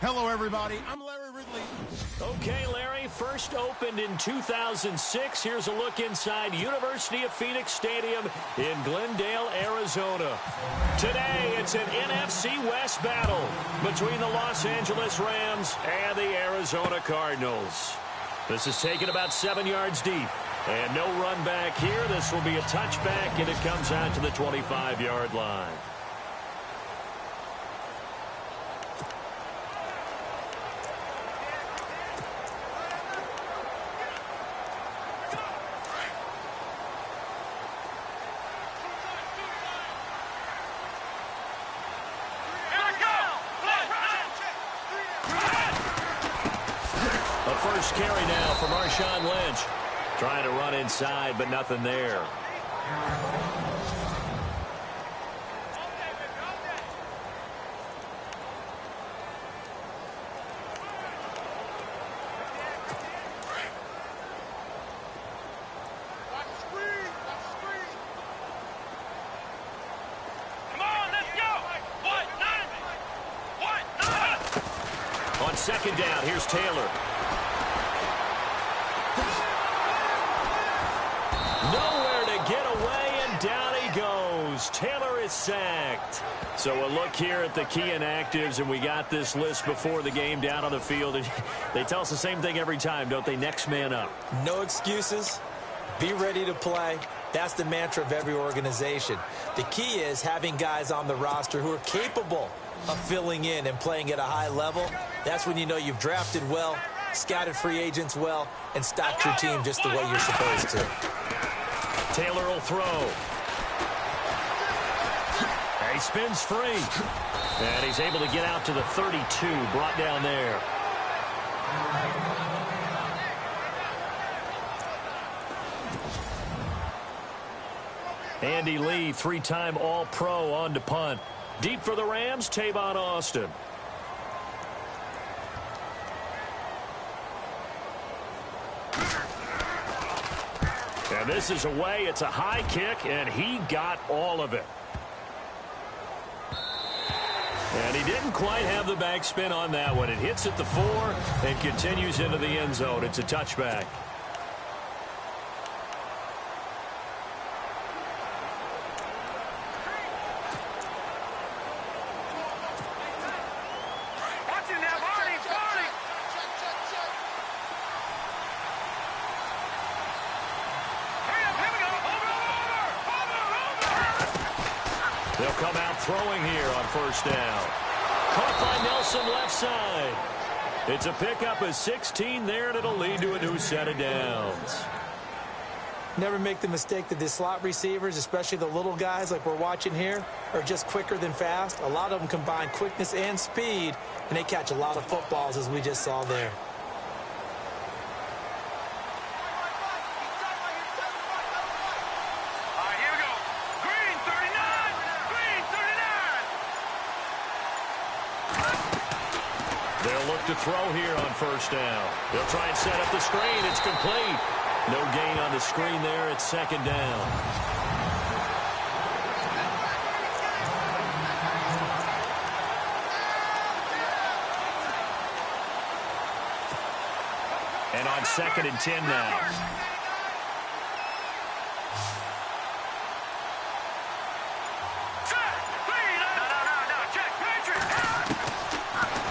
Hello, everybody. I'm Larry Ridley. Okay, Larry, first opened in 2006. Here's a look inside University of Phoenix Stadium in Glendale, Arizona. Today, it's an NFC West battle between the Los Angeles Rams and the Arizona Cardinals. This is taken about 7 yards deep. And no run back here. This will be a touchback, and it comes out to the 25-yard line. First carry now for Marshawn Lynch. Trying to run inside, but nothing there. On second down, here's Taylor. Nowhere to get away, and down he goes. Taylor is sacked. So a look here at the key inactives, and we got this list before the game down on the field. And they tell us the same thing every time, don't they? Next man up. No excuses. Be ready to play. That's the mantra of every organization. The key is having guys on the roster who are capable of filling in and playing at a high level. That's when you know you've drafted well, scouted free agents well, and stocked your team just the way you're supposed to. Taylor will throw. And he spins free. And he's able to get out to the 32, brought down there. Andy Lee, three-time All-Pro on to punt. Deep for the Rams, Tavon Austin. And this is away. It's a high kick, and he got all of it. And he didn't quite have the backspin on that one. It hits at the 4 and continues into the end zone. It's a touchback. They'll come out throwing here on first down. Caught by Nelson left side. It's a pickup of 16 there, and it'll lead to a new set of downs. Never make the mistake that the slot receivers, especially the little guys like we're watching here, are just quicker than fast. A lot of them combine quickness and speed, and they catch a lot of footballs, as we just saw there. They'll look to throw here on first down. They'll try and set up the screen. It's complete. No gain on the screen there. It's second down. And on 2nd and 10 now.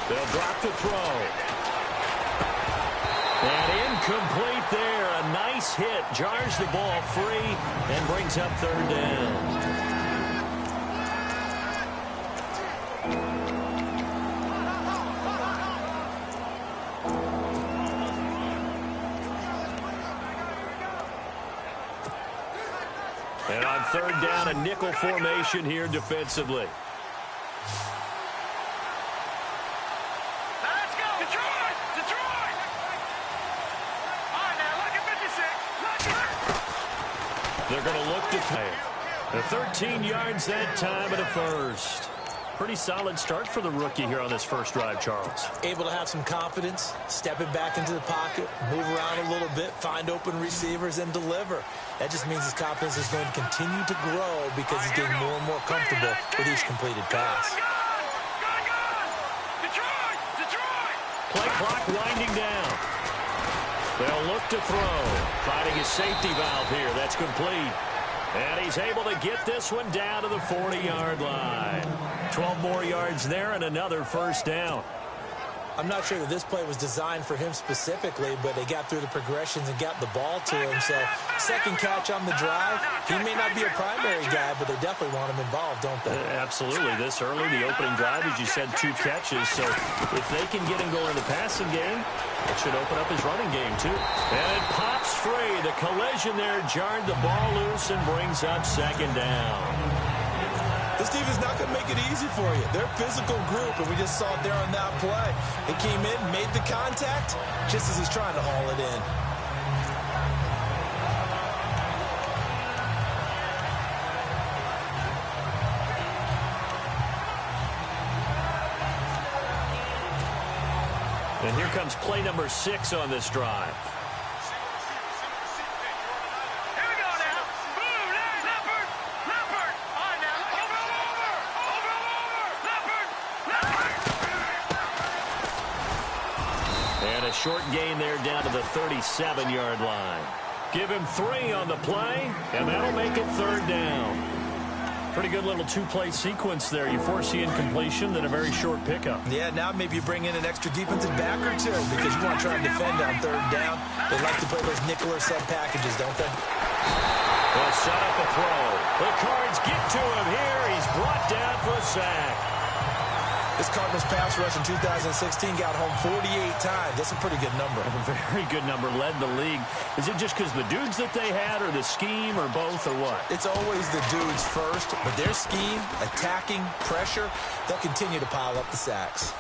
They'll drop the throw. And incomplete there. A nice hit. Jars the ball free and brings up third down. And on third down, a nickel formation here defensively. They're going to look to pay. The 13 yards that time at a first. Pretty solid start for the rookie here on this first drive, Charles. Able to have some confidence, stepping back into the pocket, move around a little bit, find open receivers, and deliver. That just means his confidence is going to continue to grow because he's getting more and more comfortable with each completed pass. Detroit! Detroit! Play clock winding down. They'll look to throw. Finding his safety valve here. That's complete. And he's able to get this one down to the 40-yard line. 12 more yards there and another first down. I'm not sure that this play was designed for him specifically, but they got through the progressions and got the ball to him. So second catch on the drive. He may not be a primary guy, but they definitely want him involved, don't they? Absolutely. This early, the opening drive, as you said, 2 catches. So if they can get him going in the passing game, it should open up his running game, too. And it pops free. The collision there jarred the ball loose and brings up second down. This team is not going to make it easy for you. They're a physical group, and we just saw it there on that play. He came in, made the contact, just as he's trying to haul it in. And here comes play number 6 on this drive. And a short gain there down to the 37-yard line. Give him 3 on the play, and that'll make it third down. Pretty good little 2-play sequence there. You force the incompletion, then a very short pickup. Yeah, now maybe you bring in an extra defensive back or 2 because you want to try and defend on third down. They like to play those nickel or sub packages, don't they? They'll set up a throw. The Cards get to him here. He's brought down for a sack. This Cardinals pass rush in 2016 got home 48 times. That's a pretty good number. A very good number. Led the league. Is it just because the dudes that they had, or the scheme, or both, or what? It's always the dudes first, but their scheme, attacking, pressure, they'll continue to pile up the sacks.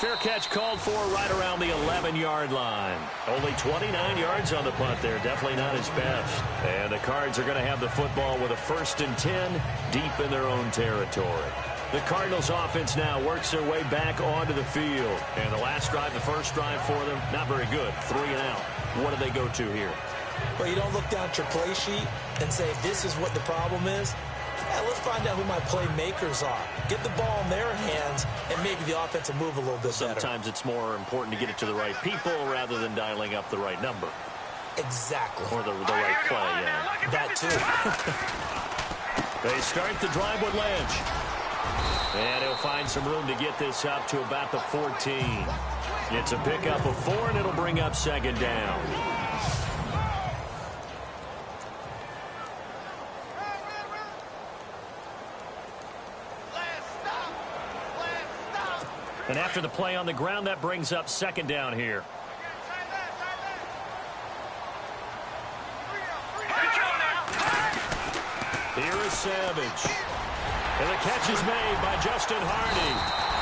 Fair catch called for right around the 11-yard line. Only 29 yards on the punt there. Definitely not his best. And the Cards are going to have the football with a 1st and 10 deep in their own territory. The Cardinals offense now works their way back onto the field. And the last drive, the first drive for them, not very good. 3 and out. What do they go to here? Well, you don't look down at your play sheet and say, this is what the problem is. Yeah, let's find out who my playmakers are. Get the ball in their hands, and maybe the offense will move a little bit better. Sometimes it's more important to get it to the right people rather than dialing up the right number. Exactly. Or the right play, yeah. That too. They start the drive with Lynch. And he'll find some room to get this up to about the 14. It's a pickup of 4, and it'll bring up second down. And after the play on the ground, that brings up second down here. Here is Savage. And the catch is made by Justin Hardy.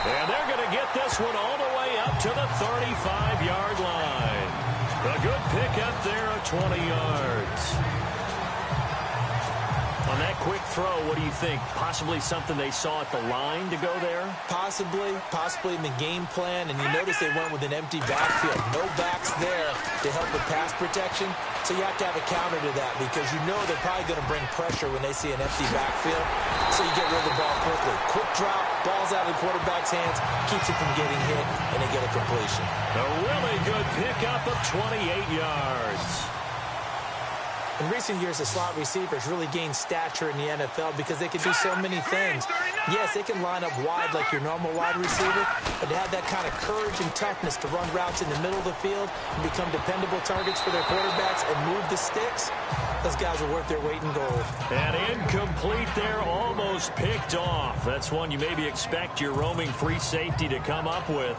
And they're going to get this one all the way up to the 35-yard line. A good pickup there of 20 yards. On that quick throw, what do you think? Possibly something they saw at the line to go there? Possibly in the game plan. And you notice they went with an empty backfield. No backs there to help with pass protection. So you have to have a counter to that because you know they're probably going to bring pressure when they see an empty backfield. So you get rid of the ball quickly. Quick drop, ball's out of the quarterback's hands, keeps it from getting hit, and they get a completion. A really good pickup of 28 yards. In recent years, the slot receivers really gained stature in the NFL because they can do so many things. Yes, they can line up wide like your normal wide receiver, but to have that kind of courage and toughness to run routes in the middle of the field and become dependable targets for their quarterbacks and move the sticks, those guys are worth their weight in gold. And incomplete there, almost picked off. That's one you maybe expect your roaming free safety to come up with,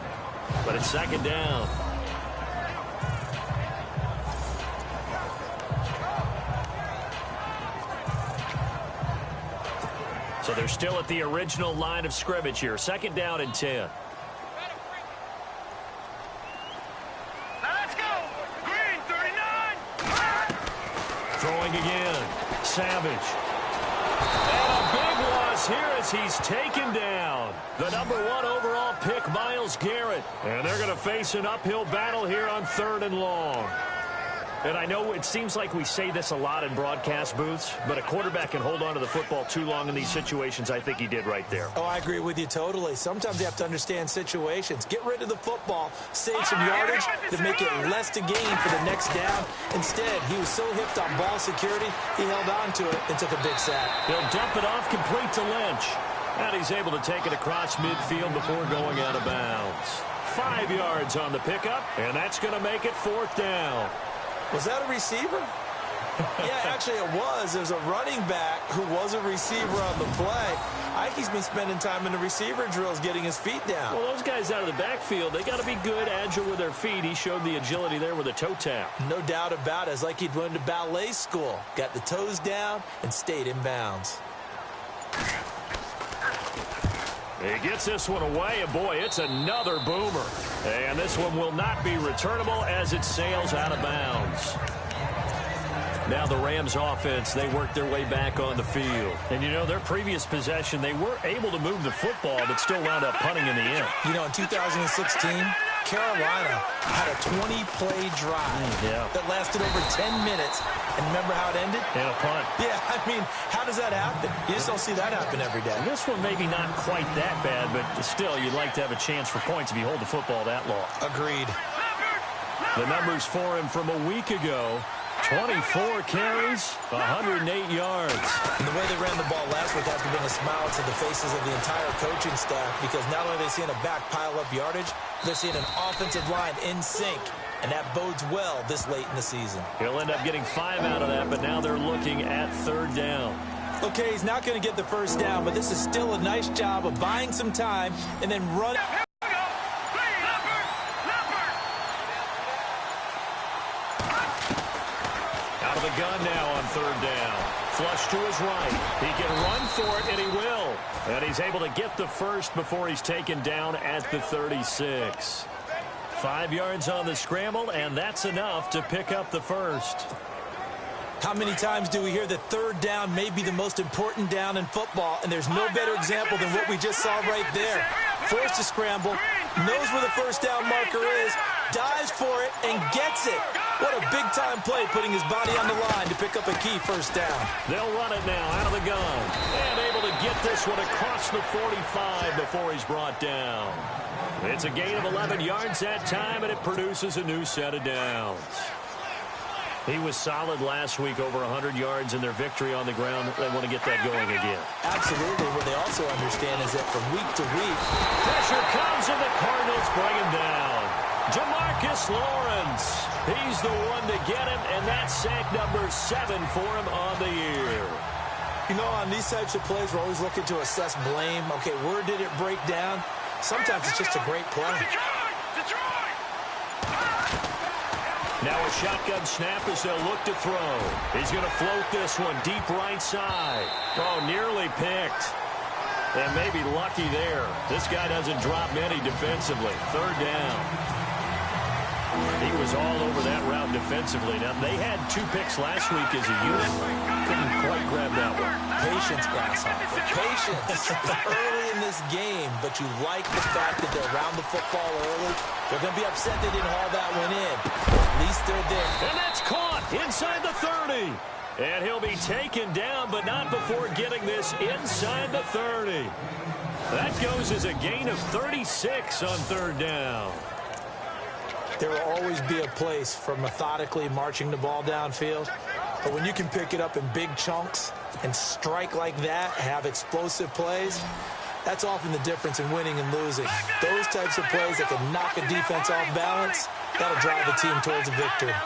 but it's second down. So they're still at the original line of scrimmage here. Second down and 10. Now let's go. Green 39. Throwing again. Savage. And a big loss here as he's taken down. The #1 overall pick, Myles Garrett. And they're going to face an uphill battle here on 3rd and long. And I know it seems like we say this a lot in broadcast booths, but a quarterback can hold on to the football too long in these situations. I think he did right there. Oh, I agree with you totally. Sometimes you have to understand situations. Get rid of the football, save some yardage to make it less to gain for the next down. Instead, he was so hipped on ball security, he held on to it and took a big sack. He'll dump it off complete to Lynch. And he's able to take it across midfield before going out of bounds. 5 yards on the pickup, and that's going to make it 4th down. Was that a receiver? Yeah, actually it was. There's a running back who was a receiver on the play. Ike's been spending time in the receiver drills getting his feet down. Well, those guys out of the backfield, they got to be good, agile with their feet. He showed the agility there with a toe tap. No doubt about it. It's like he'd went to ballet school. Got the toes down and stayed in bounds. He gets this one away, and boy, it's another boomer. And this one will not be returnable as it sails out of bounds. Now the Rams offense, they work their way back on the field. And, you know, their previous possession, they were able to move the football, but still wound up punting in the end. You know, in 2016, Carolina had a 20-play drive that lasted over 10 minutes. And remember how it ended? And a punt. Yeah, I mean, how does that happen? You just don't see that happen every day. This one maybe not quite that bad, but still, you'd like to have a chance for points if you hold the football that long. Agreed. The numbers for him from a week ago, 24 carries, 108 yards. And the way they ran the ball last week had to bring a smile to the faces of the entire coaching staff, because not only are they seeing a back pile up yardage, they're seeing an offensive line in sync. And that bodes well this late in the season. He'll end up getting 5 out of that, but now they're looking at 3rd down. Okay, he's not going to get the first down, but this is still a nice job of buying some time and then running. Out of the gun now on 3rd down. Flush to his right. He can run for it, and he will. And he's able to get the first before he's taken down at the 36. 5 yards on the scramble, and that's enough to pick up the first. How many times do we hear that 3rd down may be the most important down in football, and there's no better example than what we just saw right there. Forced to scramble, knows where the first down marker is, dives for it, and gets it. What a big-time play, putting his body on the line to pick up a key first down. They'll run it now out of the gun, and able to get this one across the 45 before he's brought down. It's a gain of 11 yards that time, and it produces a new set of downs. He was solid last week, over 100 yards in their victory on the ground. They want to get that going again. Absolutely. What they also understand is that from week to week, pressure comes, and the Cardinals bring him down. Jamarcus Lawrence, he's the one to get him, and that's sack number 7 for him on the year. You know, on these types of plays, we're always looking to assess blame. Okay, where did it break down? Sometimes it's just a great play. Now a shotgun snap as they'll look to throw. He's going to float this one deep right side. Oh, nearly picked. And maybe lucky there. This guy doesn't drop many defensively. 3rd down. He was all over that route defensively. Now, they had 2 picks last week as a unit. Couldn't quite grab that one. Patience, Grasshopper. Patience. It's early in this game, but you like the fact that they're around the football early. They're going to be upset they didn't haul that one in. At least they're there. And that's caught inside the 30. And he'll be taken down, but not before getting this inside the 30. That goes as a gain of 36 on 3rd down. There will always be a place for methodically marching the ball downfield. But when you can pick it up in big chunks and strike like that, have explosive plays, that's often the difference in winning and losing. Those types of plays that can knock a defense off balance, that'll drive the team towards a victory.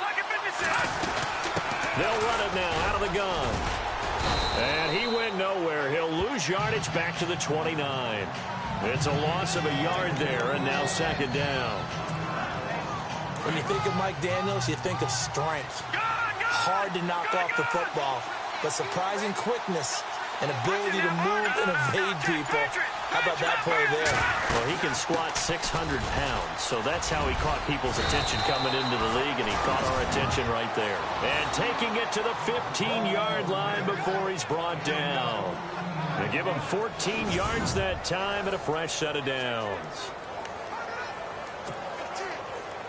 They'll run it now out of the gun. And he went nowhere. He'll lose yardage back to the 29. It's a loss of a yard there, and now 2nd down. When you think of Mike Daniels, you think of strength. Hard to knock off the football, but surprising quickness and ability to move and evade people. How about that play there? Well, he can squat 600 pounds, so that's how he caught people's attention coming into the league, and he caught our attention right there. And taking it to the 15-yard line before he's brought down. They give him 14 yards that time and a fresh set of downs.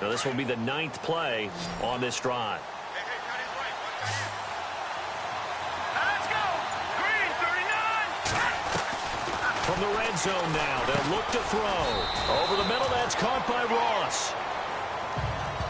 Now, this will be the 9th play on this drive. Let's go. Green 39. From the red zone now, they'll look to throw. Over the middle, that's caught by Ross.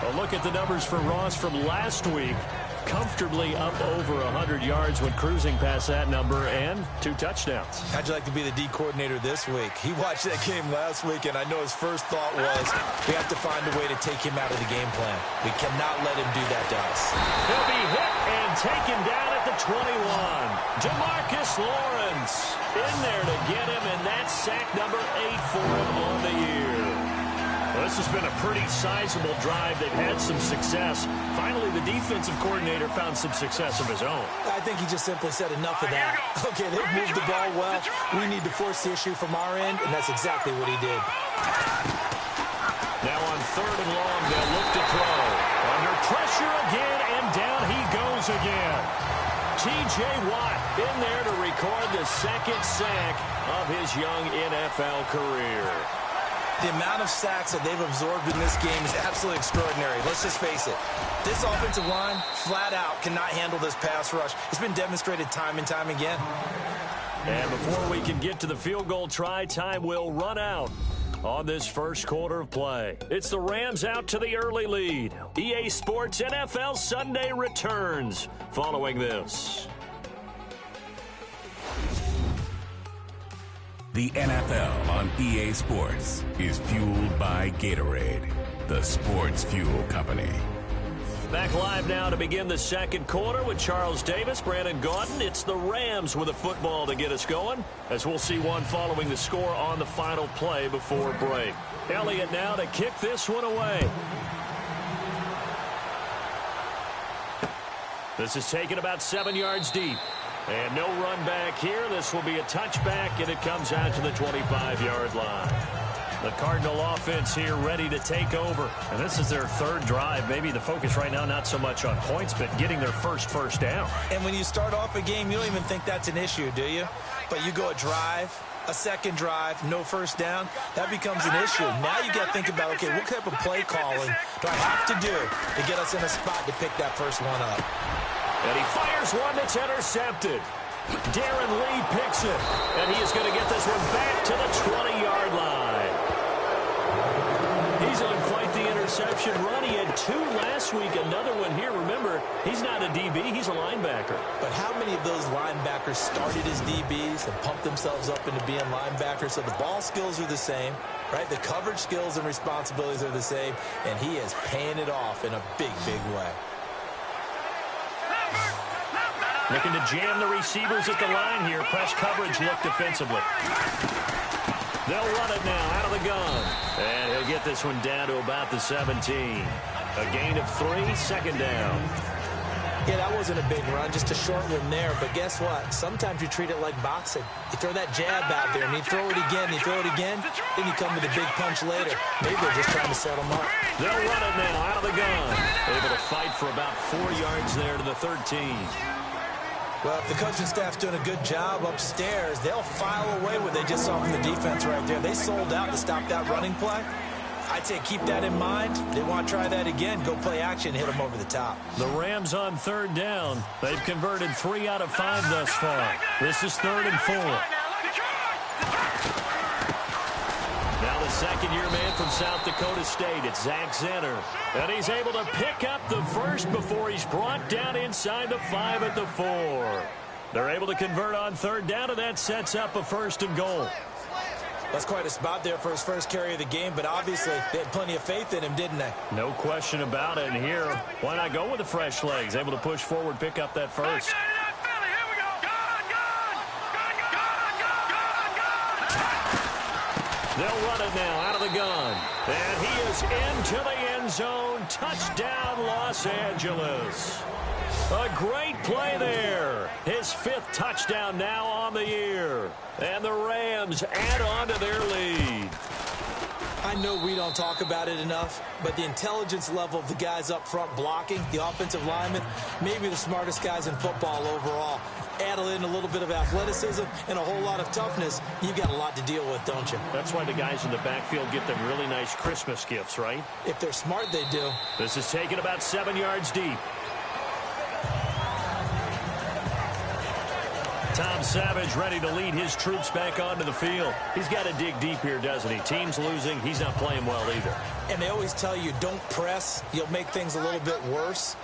A look at the numbers for Ross from last week. Comfortably up over 100 yards when cruising past that number, and 2 touchdowns. How'd you like to be the D coordinator this week? He watched that game last week, and I know his first thought was, we have to find a way to take him out of the game plan. We cannot let him do that to us. He'll be hit and taken down at the 21. Demarcus Lawrence in there to get him, and that's sack number 8 for him on the year. Well, this has been a pretty sizable drive. They've had some success. Finally, the defensive coordinator found some success of his own. I think he just simply said enough of that. Okay, they've moved the ball well. We need to force the issue from our end, and that's exactly what he did. Now on 3rd and long, they'll look to throw. Under pressure again, and down he goes again. T.J. Watt in there to record the 2nd sack of his young NFL career. The amount of sacks that they've absorbed in this game is absolutely extraordinary. Let's just face it. This offensive line, flat out, cannot handle this pass rush. It's been demonstrated time and time again. And before we can get to the field goal try, time will run out on this first quarter of play. It's the Rams out to the early lead. EA Sports NFL Sunday returns following this. The NFL on EA Sports is fueled by Gatorade, the sports fuel company. Back live now to begin the second quarter with Charles Davis, Brandon Gaudin. It's the Rams with a football to get us going, as we'll see one following the score on the final play before break. Elliott now to kick this one away. This is taken about 7 yards deep. And no run back here. This will be a touchback, and it comes out to the 25-yard line. The Cardinal offense here ready to take over. And this is their 3rd drive. Maybe the focus right now not so much on points, but getting their first down. And when you start off a game, you don't even think that's an issue, do you? But you go a drive, a 2nd drive, no first down, that becomes an issue. Now you got to think about, okay, what type of play calling do I have to do to get us in a spot to pick that first one up? And he fires one that's intercepted. Darren Lee picks it. And he is going to get this one back to the 20-yard line. He's on quite the interception run. He had 2 last week, another one here. Remember, he's not a DB, he's a linebacker. But how many of those linebackers started as DBs and pumped themselves up into being linebackers? So the ball skills are the same, right? The coverage skills and responsibilities are the same, and he is paying it off in a big, big way. Looking to jam the receivers at the line here. Press coverage look defensively. They'll run it now out of the gun. And he'll get this one down to about the 17. A gain of 3, 2nd down. Yeah, that wasn't a big run, just a short one there. But guess what? Sometimes you treat it like boxing. You throw that jab out there, and you throw it again, you throw it again, then you come with a big punch later. Maybe they're just trying to set them up. They'll run it now out of the gun. Able to fight for about 4 yards there to the 13. Well, if the coaching staff's doing a good job upstairs, they'll file away what they just saw from the defense right there. They sold out to stop that running play. I'd say keep that in mind. They want to try that again. Go play action, hit them over the top. The Rams on 3rd down. They've converted 3 out of 5 thus far. This is 3rd and 4. Now the 2nd-year man from South Dakota State. It's Zach Zenner. And he's able to pick up the first before he's brought down inside the 5 at the 4. They're able to convert on 3rd down, and that sets up a 1st and goal. That's quite a spot there for his first carry of the game, but obviously they had plenty of faith in him, didn't they? No question about it. And here, why not go with the fresh legs? Able to push forward, pick up that first. They'll run it now out of the gun. And he is into the end zone. Touchdown, Los Angeles. A great play there. His 5th touchdown now on the year. And the Rams add on to their lead. I know we don't talk about it enough, but the intelligence level of the guys up front blocking, the offensive linemen, maybe the smartest guys in football overall. Add in a little bit of athleticism and a whole lot of toughness, you've got a lot to deal with, don't you? That's why the guys in the backfield get them really nice Christmas gifts, right? If they're smart, they do. This is taken about 7 yards deep. Tom Savage ready to lead his troops back onto the field. He's got to dig deep here, doesn't he? Team's losing. He's not playing well either. And they always tell you, don't press. You'll make things a little bit worse.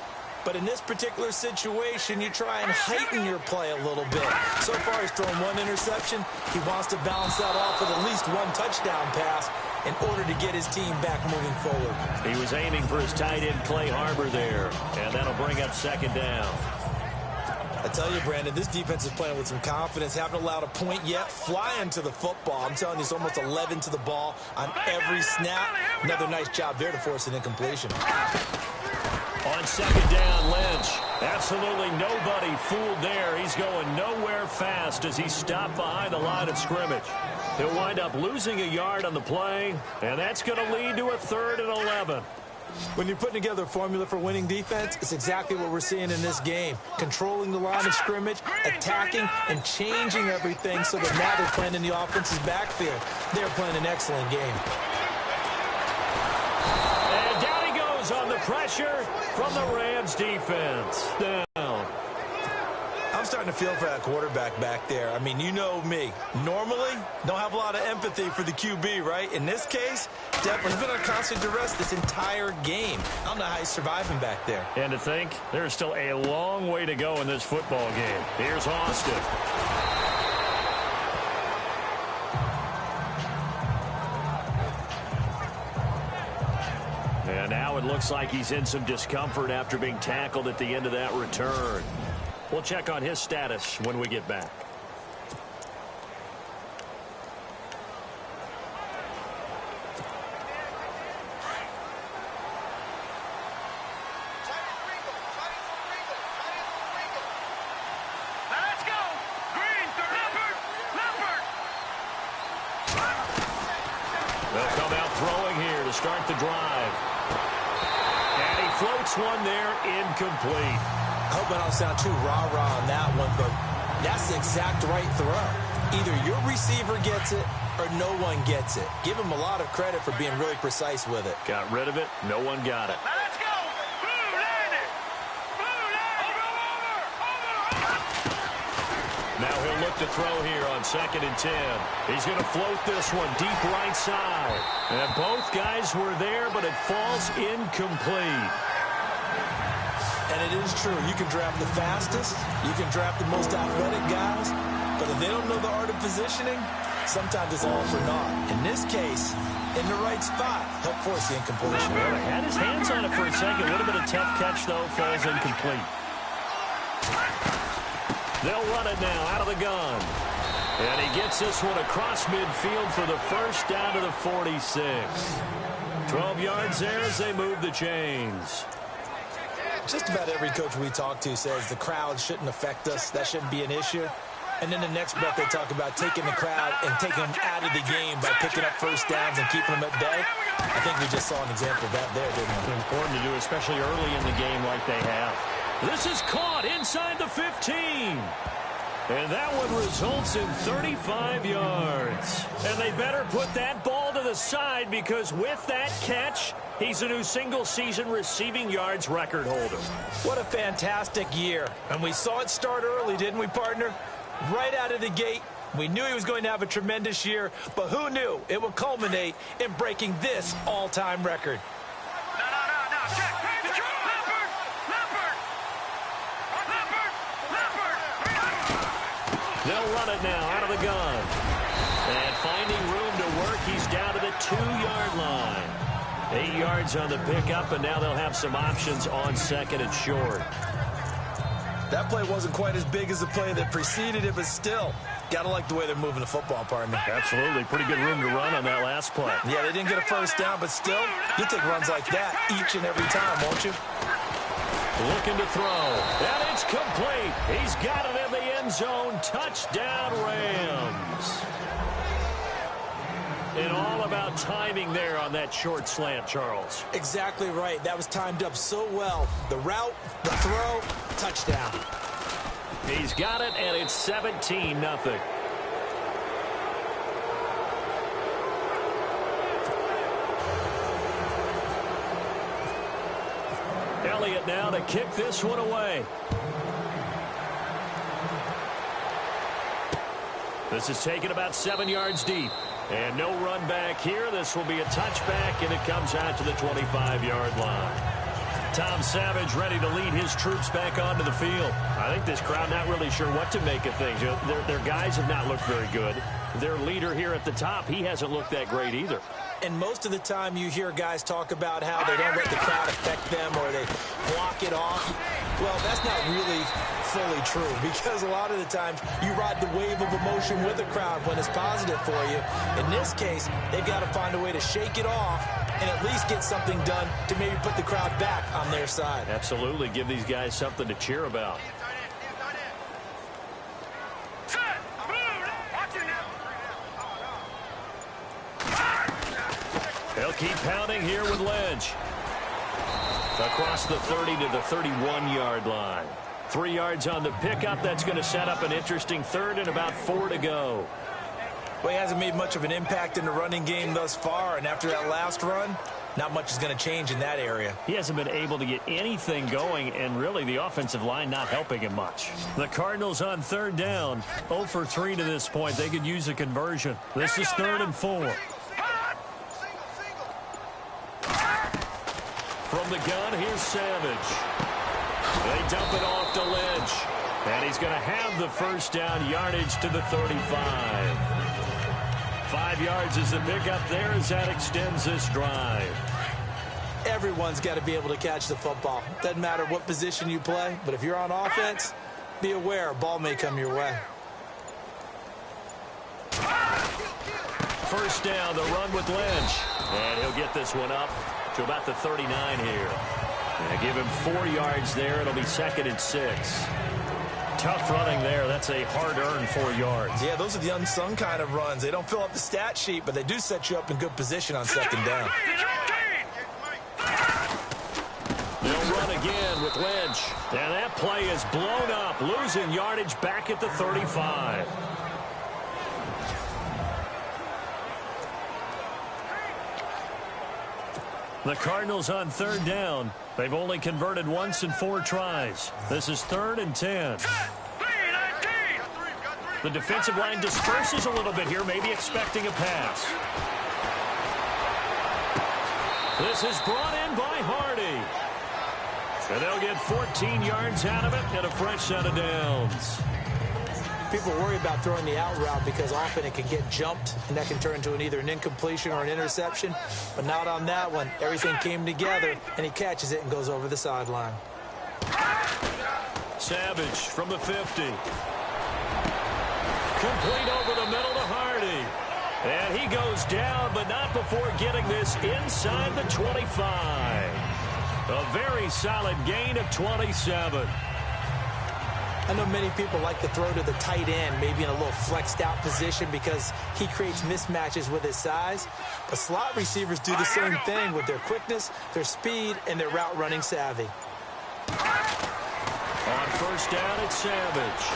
But in this particular situation, you try and heighten your play a little bit. So far, he's thrown one interception. He wants to balance that off with at least one touchdown pass in order to get his team back moving forward. He was aiming for his tight end, Clay Harbor, there. And that'll bring up second down. I tell you, Brandon, this defense is playing with some confidence. Haven't allowed a point yet. Flying to the football. I'm telling you, it's almost 11 to the ball on every snap. Another nice job there to force an incompletion. On second down, Lynch. Absolutely nobody fooled there. He's going nowhere fast as he stopped behind the line of scrimmage. He'll wind up losing a yard on the play, and that's going to lead to a 3rd and 11. When you're putting together a formula for winning defense, it's exactly what we're seeing in this game. Controlling the line of scrimmage, attacking, and changing everything so that now they're playing in the offense's backfield. They're playing an excellent game. And down he goes on the pressure from the Rams defense. Down. I'm starting to feel for that quarterback back there. I mean, you know me. Normally, don't have a lot of empathy for the QB, right? In this case, definitely he's been on constant duress this entire game. I don't know how he's surviving back there. And to think, there's still a long way to go in this football game. Here's Austin. And now it looks like he's in some discomfort after being tackled at the end of that return. We'll check on his status when we get back. Let's go. Green, Leopard. They'll come out throwing here to start the drive. And he floats one there, incomplete. I hope I don't sound too rah-rah on that one, but that's the exact right throw. Either your receiver gets it or no one gets it. Give him a lot of credit for being really precise with it. Got rid of it. No one got it. Let's go. Blue landed. Now he'll look to throw here on 2nd and 10. He's going to float this one deep right side. And both guys were there, but it falls incomplete. And it is true. You can draft the fastest. You can draft the most athletic guys. But if they don't know the art of positioning, sometimes it's all for naught. In this case, in the right spot, help force the incompletion. Well, he had his hands on it for a second. A little bit of tough catch, though. Falls incomplete. They'll run it now out of the gun. And he gets this one across midfield for the first down to the 46. 12 yards there as they move the chains. Just about every coach we talk to says the crowd shouldn't affect us. That shouldn't be an issue. And then the next breath they talk about taking the crowd and taking them out of the game by picking up first downs and keeping them at bay. I think we just saw an example of that there, didn't we? It's important to do, especially early in the game like they have. This is caught inside the 15. And that one results in 35 yards. And they better put that ball to the side because with that catch, he's a new single-season receiving yards record holder. What a fantastic year. And we saw it start early, didn't we, partner? Right out of the gate, we knew he was going to have a tremendous year, but who knew it would culminate in breaking this all-time record? No. Check. Leopard. They'll run it now out of the gun. And finding room to work, he's down to the 2-yard line. 8 yards on the pickup, and now they'll have some options on 2nd and short. That play wasn't quite as big as the play that preceded it, but still, gotta like the way they're moving the football, partner. Absolutely. Pretty good room to run on that last play. Yeah, they didn't get a first down, but still, you take runs like that each and every time, won't you? Looking to throw. And it's complete. He's got it in the end zone. Touchdown, Rams. And all about timing there on that short slant, Charles. Exactly right. That was timed up so well. The route, the throw, touchdown. He's got it, and it's 17-0. Elliott now to kick this one away. This is taken about 7 yards deep. And no run back here. This will be a touchback, and it comes out to the 25-yard line. Tom Savage ready to lead his troops back onto the field. I think this crowd not really sure what to make of things. Their guys have not looked very good. Their leader here at the top, he hasn't looked that great either. And most of the time you hear guys talk about how they don't let the crowd affect them or they block it off. Well, that's not really fully true because a lot of the times you ride the wave of emotion with the crowd when it's positive for you. In this case, they've got to find a way to shake it off and at least get something done to maybe put the crowd back on their side. Absolutely. Give these guys something to cheer about. They'll keep pounding here with Lynch. Across the 30 to the 31-yard line. 3 yards on the pickup. That's going to set up an interesting third and about 4 to go. Well, he hasn't made much of an impact in the running game thus far, and after that last run, not much is going to change in that area. He hasn't been able to get anything going, and really the offensive line not helping him much. The Cardinals on third down, 0 for 3 to this point. They could use a conversion. This is 3rd and 4. From the gun, here's Savage. They dump it off to Lynch. And he's going to have the first down, yardage to the 35. 5 yards is the pickup there as that extends this drive. Everyone's got to be able to catch the football. Doesn't matter what position you play, but if you're on offense, be aware a ball may come your way. First down, the run with Lynch. And he'll get this one up to about the 39 here. And give him 4 yards there. It'll be 2nd and 6. Tough running there. That's a hard-earned 4 yards. Yeah, those are the unsung kind of runs. They don't fill up the stat sheet, but they do set you up in good position on 2nd down. They'll run again with Lynch. And that play is blown up, losing yardage back at the 35. The Cardinals on third down. They've only converted once in 4 tries. This is 3rd and 10. The defensive line disperses a little bit here, maybe expecting a pass. This is brought in by Hardy. And they'll get 14 yards out of it and a fresh set of downs. People worry about throwing the out route because often it can get jumped, and that can turn into either an incompletion or an interception. But not on that one. Everything came together, and he catches it and goes over the sideline. Savage from the 50. Complete over the middle to Hardy. And he goes down, but not before getting this inside the 25. A very solid gain of 27. I know many people like to throw to the tight end, maybe in a little flexed out position because he creates mismatches with his size. But slot receivers do the same thing with their quickness, their speed, and their route running savvy. On first down, it's Savage.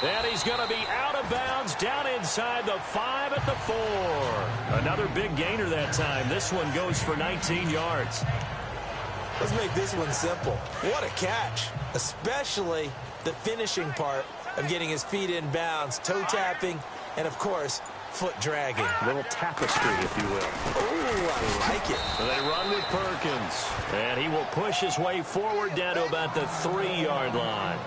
And he's going to be out of bounds down inside the 5 at the 4. Another big gainer that time. This one goes for 19 yards. Let's make this one simple. What a catch, especially the finishing part of getting his feet in bounds, toe tapping, and, of course, foot dragging. A little tapestry, if you will. Oh, I like it. They run with Perkins, and he will push his way forward down to about the 3-yard line.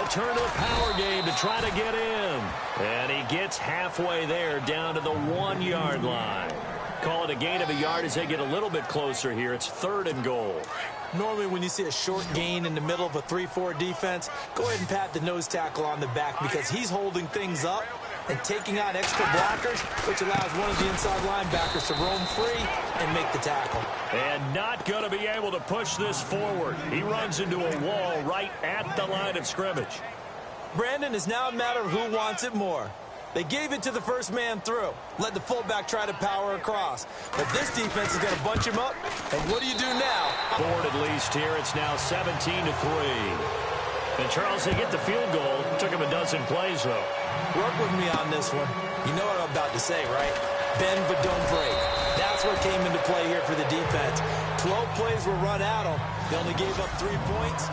Turn to the power game to try to get in. And he gets halfway there down to the 1-yard line. Call it a gain of a yard as they get a little bit closer here. It's 3rd and goal. Normally when you see a short gain in the middle of a 3-4 defense, go ahead and pat the nose tackle on the back because he's holding things up and taking on extra blockers, which allows one of the inside linebackers to roam free and make the tackle. And not going to be able to push this forward. He runs into a wall right at the line of scrimmage. Brandon, is now a matter of who wants it more. They gave it to the first man through. Let the fullback try to power across. But this defense is going to bunch him up. And what do you do now? Board at least here. It's now 17-3. And Charles, they get the field goal. Took him a dozen plays, though. Work with me on this one. You know what I'm about to say, right? Bend but don't break. That's what came into play here for the defense. 12 plays were run at them. They only gave up 3 points.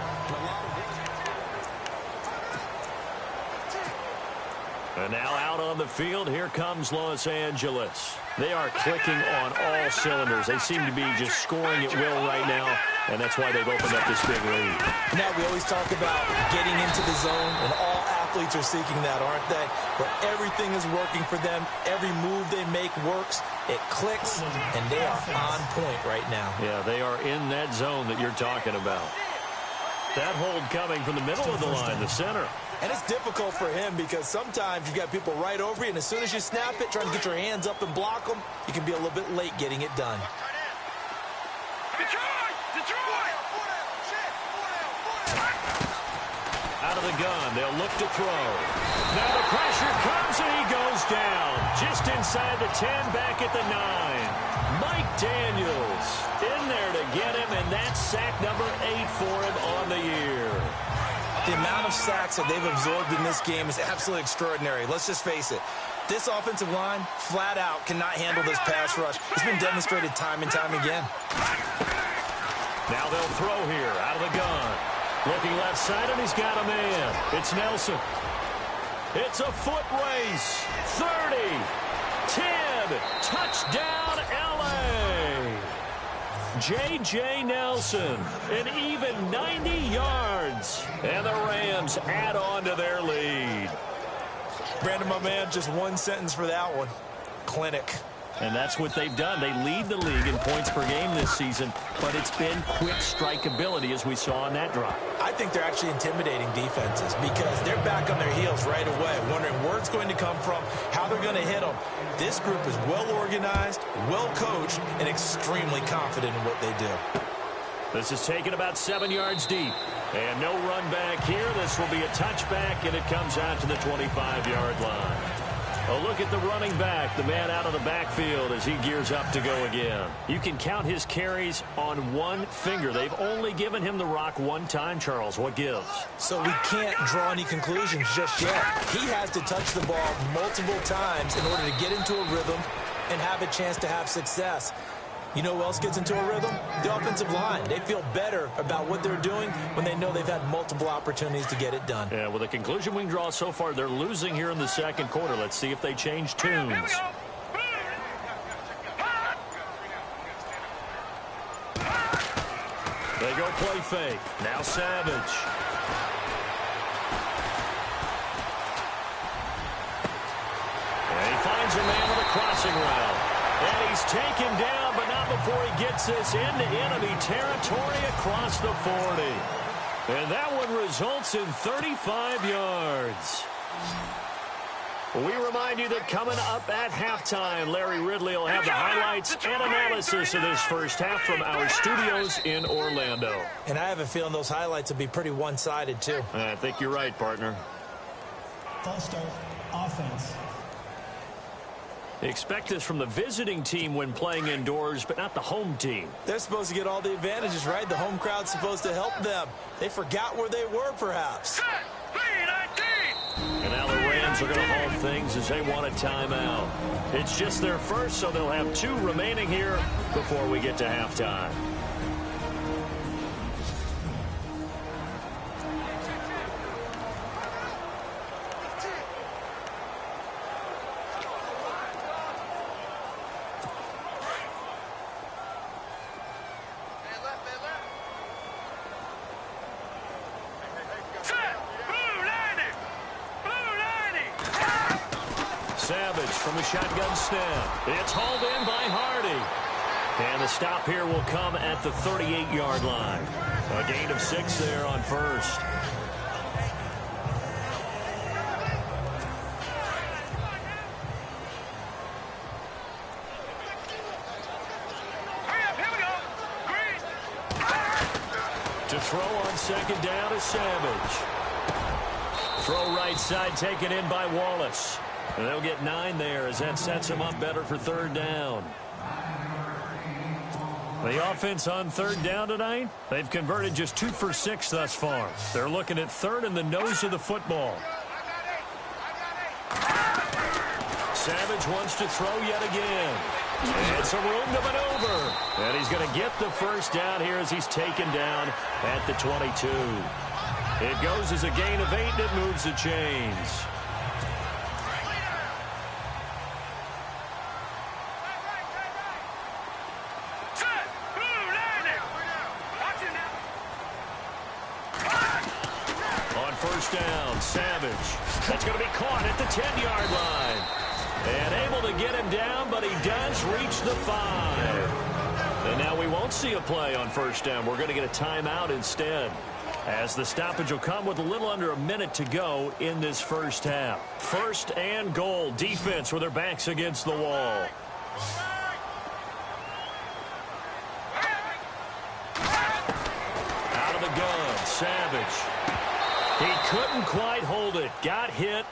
And now out on the field, here comes Los Angeles. They are clicking on all cylinders. They seem to be just scoring at will right now, and that's why they've opened up this big lead. Now, we always talk about getting into the zone, and all athletes are seeking that, aren't they? Where everything is working for them. Every move they make works. It clicks, and they are on point right now. Yeah, they are in that zone that you're talking about. That hold coming from the middle of the line, the center. And it's difficult for him because sometimes you've got people right over you, and as soon as you snap it, trying to get your hands up and block them, you can be a little bit late getting it done. Out of the gun, they'll look to throw. Now the pressure comes, and he goes down. Just inside the 10, back at the 9. Mike Daniels in there to get him, and that's sack number 8 for him on the year. The amount of sacks that they've absorbed in this game is absolutely extraordinary. Let's just face it. This offensive line, flat out, cannot handle this pass rush. It's been demonstrated time and time again. Now they'll throw here, out of the gun. Looking left side, and he's got a man. It's Nelson. It's a foot race. 30, 10, touchdown, L.A. J.J. Nelson, an even 90 yards. And the Rams add on to their lead. Brandon, my man, just one sentence for that one. Clinic. And that's what they've done. They lead the league in points per game this season, but it's been quick strike ability as we saw on that drive. I think they're actually intimidating defenses because they're back on their heels right away, wondering where it's going to come from, how they're going to hit them. This group is well organized, well coached, and extremely confident in what they do. This is taken about 7 yards deep. And no run back here. This will be a touchback, and it comes out to the 25-yard line. A look at the running back, the man out of the backfield as he gears up to go again. You can count his carries on one finger. They've only given him the rock one time, Charles. What gives? So we can't draw any conclusions just yet. He has to touch the ball multiple times in order to get into a rhythm and have a chance to have success. You know who else gets into a rhythm? The offensive line. They feel better about what they're doing when they know they've had multiple opportunities to get it done. Yeah, well, the conclusion we can draw so far, they're losing here in the second quarter. Let's see if they change tunes. They go play fake. Now Savage. And he finds a man with a crossing route. And he's taken down, but not before he gets this into enemy territory across the 40. And that one results in 35 yards. We remind you that coming up at halftime, Larry Ridley will have the highlights and analysis of this first half from our studios in Orlando. And I have a feeling those highlights will be pretty one-sided, too. I think you're right, partner. False start, offense. Expect this from the visiting team when playing indoors, but not the home team. They're supposed to get all the advantages, right? The home crowd's supposed to help them. They forgot where they were, perhaps. And now the Rams are going to hold things as they want a timeout. It's just their first, so they'll have 2 remaining here before we get to halftime. Savage from the shotgun snap. It's hauled in by Hardy. And the stop here will come at the 38-yard line. A gain of 6 there on first. To throw on second down is Savage. Throw right side taken in by Wallace. And they'll get 9 there as that sets them up better for third down. The offense on third down tonight, they've converted just 2 for 6 thus far. They're looking at third in the nose of the football. Savage wants to throw yet again. And some room to maneuver. And he's going to get the first down here as he's taken down at the 22. It goes as a gain of 8, and it moves the chains. On first down, Savage. That's going to be caught at the 10-yard line. And able to get him down, but he does reach the 5. And now we won't see a play on first down. We're going to get a timeout instead, as the stoppage will come with a little under a minute to go in this first half. First and goal. Defense with their backs against the wall. Out of the gun, Savage. He couldn't quite hold it. Got hit.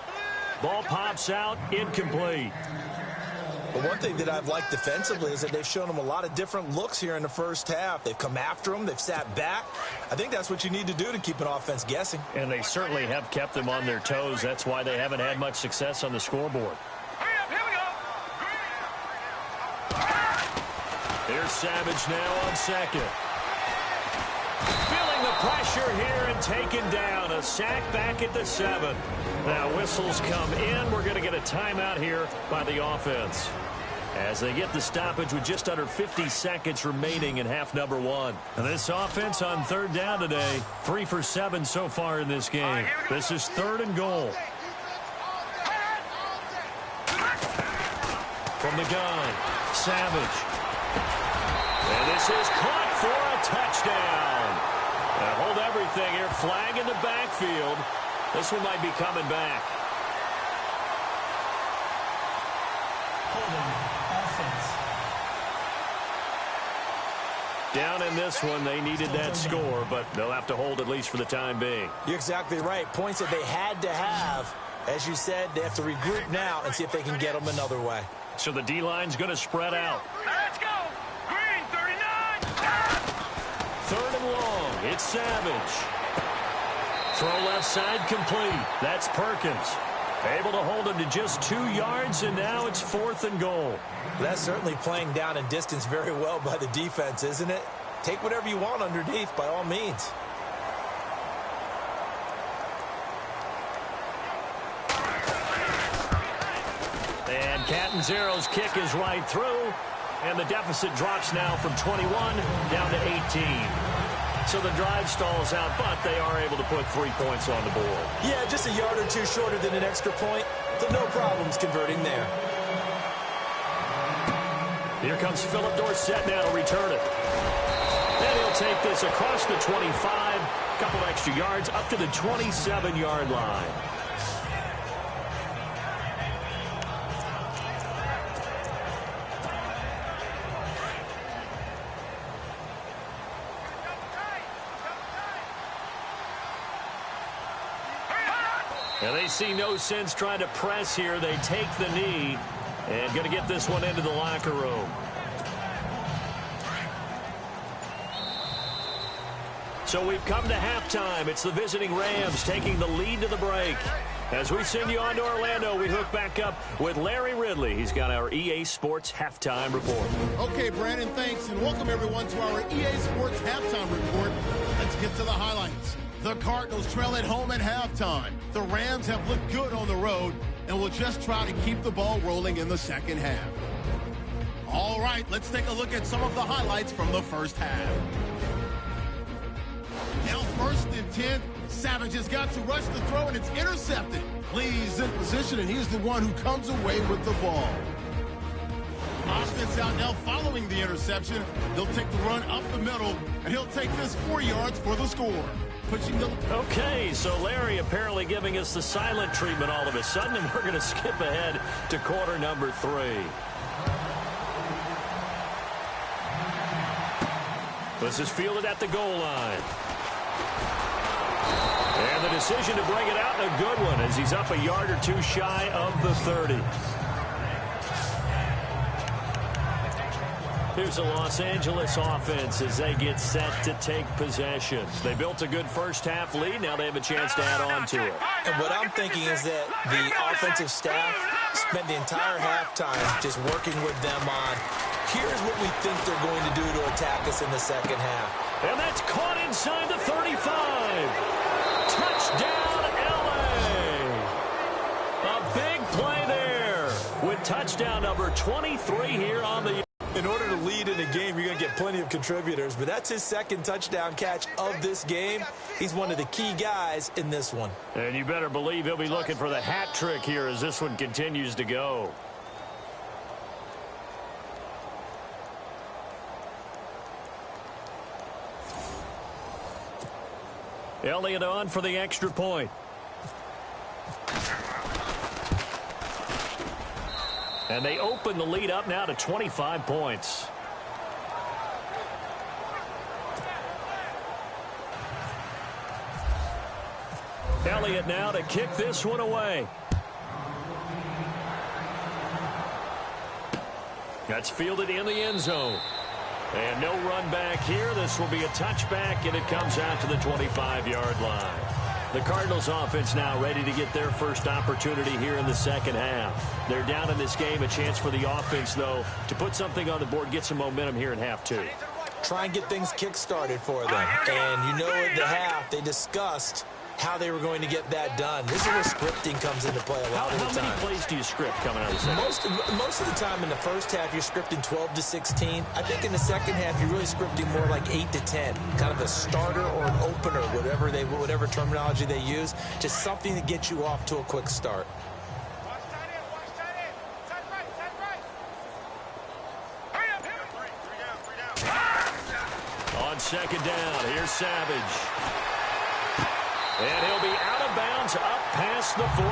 Ball pops out, incomplete. But one thing that I've liked defensively is that they've shown him a lot of different looks here in the first half. They've come after him. They've sat back. I think that's what you need to do to keep an offense guessing. And they certainly have kept them on their toes. That's why they haven't had much success on the scoreboard. Here's Savage now on second. Feeling the pressure here and taken down. A sack back at the 7. Now whistles come in. We're going to get a timeout here by the offense, as they get the stoppage with just under 50 seconds remaining in half number 1. And this offense on third down today, 3 for 7 so far in this game. This is third and goal. From the gun, Savage. And this is caught for a touchdown. Now hold everything here. Flag in the backfield. This one might be coming back. Holding offense. Down in this one, they needed that score, but they'll have to hold at least for the time being. You're exactly right. Points that they had to have. As you said, they have to regroup now and see if they can get them another way. So the D-line's going to spread out. Let's go. Green 39. Third and long. It's Savage. Throw left side complete. That's Perkins. Able to hold him to just 2 yards, and now it's 4th and goal. That's certainly playing down in distance very well by the defense, isn't it? Take whatever you want underneath, by all means. And Catanzero's kick is right through, and the deficit drops now from 21 down to 18. So the drive stalls out, but they are able to put 3 points on the board. Yeah, just a yard or two shorter than an extra point, so no problems converting there. Here comes Philip Dorsett now to return it. And he'll take this across the 25, couple extra yards up to the 27-yard line. And they see no sense trying to press here. They take the knee and going to get this one into the locker room. So we've come to halftime. It's the visiting Rams taking the lead to the break. As we send you on to Orlando, we hook back up with Larry Ridley. He's got our EA Sports halftime report. Okay, Brandon, thanks, and welcome everyone to our EA Sports halftime report. Let's get to the highlights. The Cardinals trail at home at halftime. The Rams have looked good on the road and will just try to keep the ball rolling in the second half. All right, let's take a look at some of the highlights from the first half. Now 1st and 10, Savage has got to rush the throw, and it's intercepted. Lee's in position, and he's the one who comes away with the ball. Offense out now following the interception. He'll take the run up the middle, and he'll take this 4 yards for the score. Okay, so Larry apparently giving us the silent treatment all of a sudden, and we're going to skip ahead to quarter number 3. This is fielded at the goal line. And the decision to bring it out, and a good one, as he's up a yard or two shy of the 30. Here's the Los Angeles offense as they get set to take possession. They built a good first-half lead. Now they have a chance to add on to it. And what I'm thinking is that the offensive staff spent the entire halftime just working with them on, here's what we think they're going to do to attack us in the second half. And that's caught inside the 35. Touchdown, L.A. A big play there with touchdown number 23 here on the... In order to lead in a game, you're going to get plenty of contributors, but that's his second touchdown catch of this game. He's one of the key guys in this one. And you better believe he'll be looking for the hat trick here as this one continues to go. Elliott on for the extra point. And they open the lead up now to 25 points. Elliott now to kick this one away. That's fielded in the end zone. And no run back here. This will be a touchback, and it comes out to the 25-yard line. The Cardinals offense now ready to get their first opportunity here in the second half. They're down in this game. A chance for the offense, though, to put something on the board, get some momentum here in half two. Try and get things kick-started for them. And you know at the half, they discussed how they were going to get that done. This is where scripting comes into play a lot of the time. How many plays do you script coming out of the second? Most of the time in the first half, you're scripting 12 to 16. I think in the second half, you're really scripting more like 8 to 10. Kind of a starter or an opener, whatever terminology they use. Just something to get you off to a quick start. On second down, here's Savage. And he'll be out of bounds up past the 45.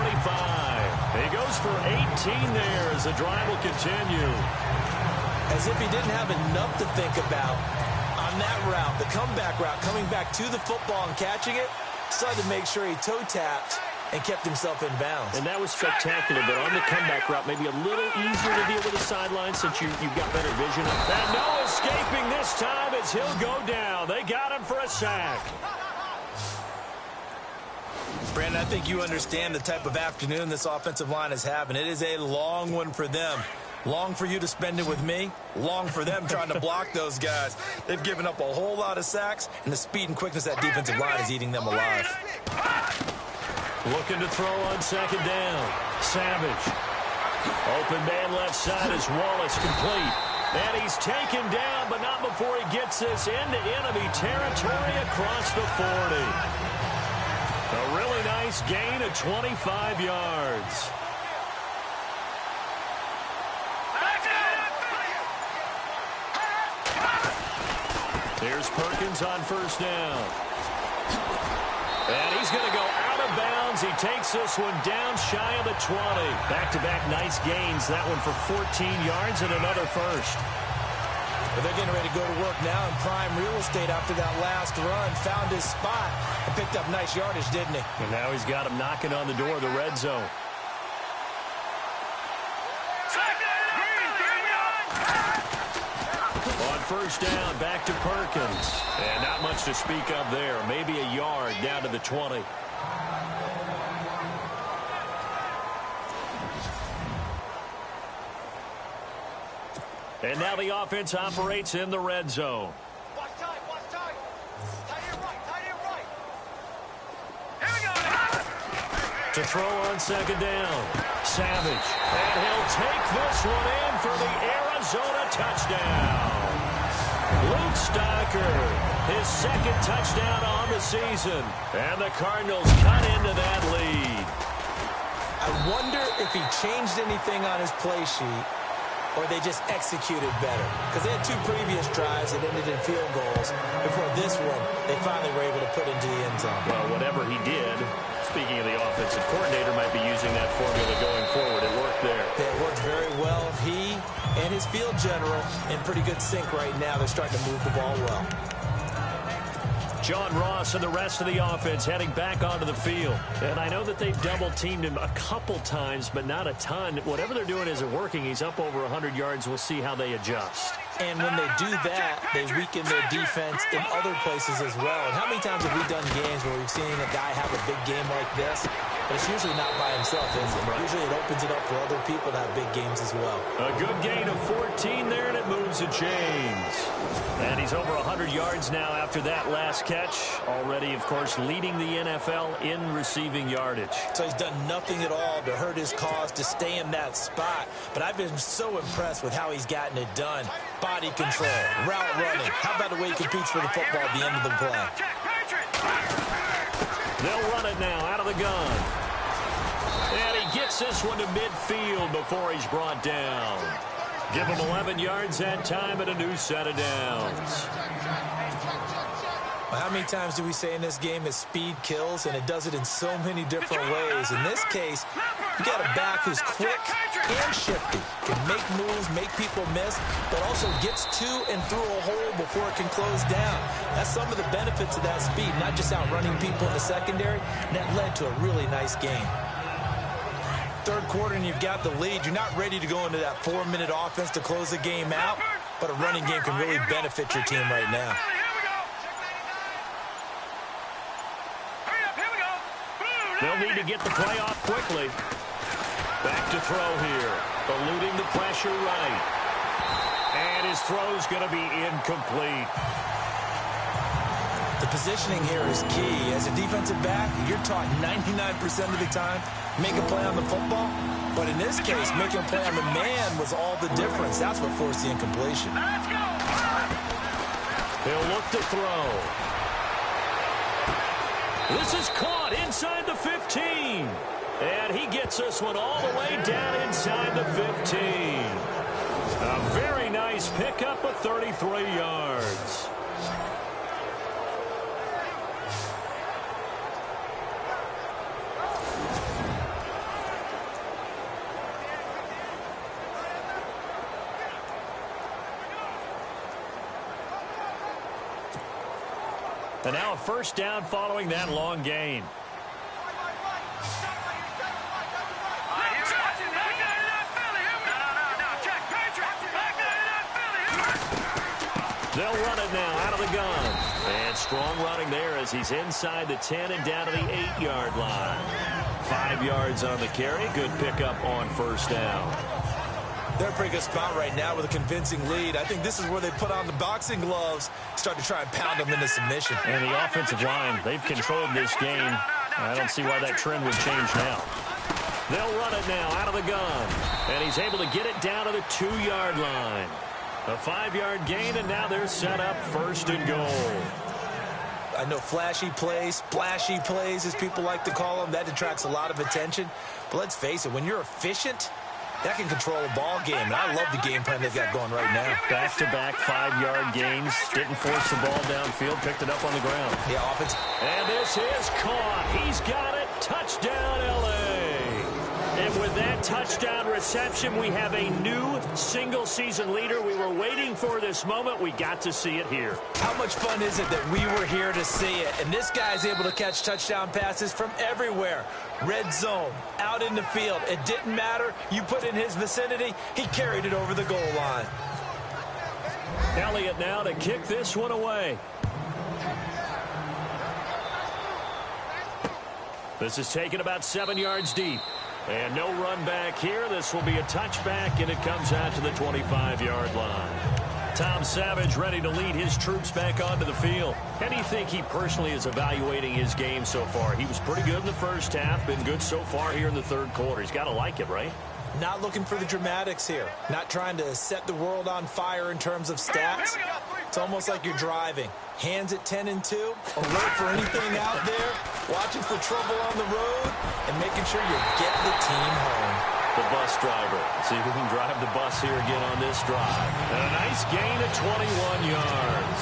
He goes for 18 there as the drive will continue. As if he didn't have enough to think about on that route, the comeback route, coming back to the football and catching it, decided to make sure he toe-tapped and kept himself in bounds. And that was spectacular, but on the comeback route, maybe a little easier to deal with the sideline since you've got better vision. And no escaping this time as he'll go down. They got him for a sack. Brandon, I think you understand the type of afternoon this offensive line is having. It is a long one for them. Long for you to spend it with me. Long for them trying to block those guys. They've given up a whole lot of sacks, and the speed and quickness of that defensive line is eating them alive. Looking to throw on second down. Savage. Open man left side is Wallace complete. And he's taken down, but not before he gets this into enemy territory across the 40. A really nice gain of 25 yards. Here's Perkins on first down. And he's going to go out of bounds. He takes this one down shy of the 20. Back-to-back nice gains. That one for 14 yards and another first. But they're getting ready to go to work now in prime real estate after that last run. Found his spot and picked up nice yardage, didn't he? And now he's got him knocking on the door of the red zone. On first down, back to Perkins. And not much to speak of there. Maybe a yard down to the 20. And now the offense operates in the red zone. Watch time, watch time. Tight end right. Here we go. To throw on second down. Savage. And he'll take this one in for the Arizona touchdown. Luke Stocker, his second touchdown on the season. And the Cardinals cut into that lead. I wonder if he changed anything on his play sheet, or they just executed better. Because they had two previous drives that ended in field goals. Before this one, they finally were able to put into the end zone. Well, whatever he did, speaking of the offensive coordinator, might be using that formula going forward. It worked there. It worked very well. He and his field general in pretty good sync right now. They're starting to move the ball well. John Ross and the rest of the offense heading back onto the field. And I know that they've double-teamed him a couple times, but not a ton. Whatever they're doing isn't working. He's up over 100 yards. We'll see how they adjust. And when they do that, they weaken their defense in other places as well. And how many times have we done games where we've seen a guy have a big game like this? But it's usually not by himself, is it? Right. Usually it opens it up for other people to have big games as well. A good gain of 14 there, and it moves the chains. And he's over 100 yards now after that last catch. Already, of course, leading the NFL in receiving yardage. So he's done nothing at all to hurt his cause, to stay in that spot. But I've been so impressed with how he's gotten it done. Body control, route running. How about the way he competes for the football at the end of the play? They'll run it now out of the gun. And he gets this one to midfield before he's brought down. Give him 11 yards that time and a new set of downs. Well, how many times do we say in this game that speed kills, and it does it in so many different ways? In this case, you got a back who's quick and shifty, can make moves, make people miss, but also gets to and through a hole before it can close down. That's some of the benefits of that speed, not just outrunning people in the secondary, and that led to a really nice game. Third quarter and you've got the lead. You're not ready to go into that 4-minute offense to close the game out, but a running game can really benefit your team right now. They'll need to get the play off quickly. Back to throw here. Eluding the pressure right. And his throw's going to be incomplete. The positioning here is key. As a defensive back, you're taught 99% of the time, make a play on the football. But in this case, making a play on the man was all the difference. That's what forced the incompletion. He'll look to throw. This is caught inside the 15. And he gets this one all the way down inside the 15. A very nice pickup of 33 yards. And now a first down following that long gain. They'll run it now out of the gun. And strong running there as he's inside the 10 and down to the 8-yard line. 5 yards on the carry. Good pickup on first down. They're in a pretty good spot right now with a convincing lead. I think this is where they put on the boxing gloves, start to try and pound them into submission. And the offensive line, they've controlled this game. I don't see why that trend would change now. They'll run it now out of the gun. And he's able to get it down to the 2-yard line. A 5-yard gain, and now they're set up first and goal. I know flashy plays, splashy plays, as people like to call them, that attracts a lot of attention. But let's face it, when you're efficient, that can control a ball game, and I love the game plan they've got going right now. Back-to-back 5-yard gains. Didn't force the ball downfield. Picked it up on the ground. Yeah, offense. And this is caught. He's got it. Touchdown, L.A. And with that touchdown reception, we have a new single-season leader. We were waiting for this moment. We got to see it here. How much fun is it that we were here to see it? And this guy's able to catch touchdown passes from everywhere. Red zone, out in the field. It didn't matter. You put in his vicinity, he carried it over the goal line. Elliott now to kick this one away. This is taken about 7 yards deep. And no run back here. This will be a touchback, and it comes out to the 25-yard line. Tom Savage ready to lead his troops back onto the field. How do you think he personally is evaluating his game so far? He was pretty good in the first half, been good so far here in the third quarter. He's got to like it, right? Not looking for the dramatics here. Not trying to set the world on fire in terms of stats. It's almost like you're driving. Hands at 10 and 2, alert for anything out there, watching for trouble on the road, and making sure you get the team home. The bus driver. See who can drive the bus here again on this drive. And a nice gain of 21 yards.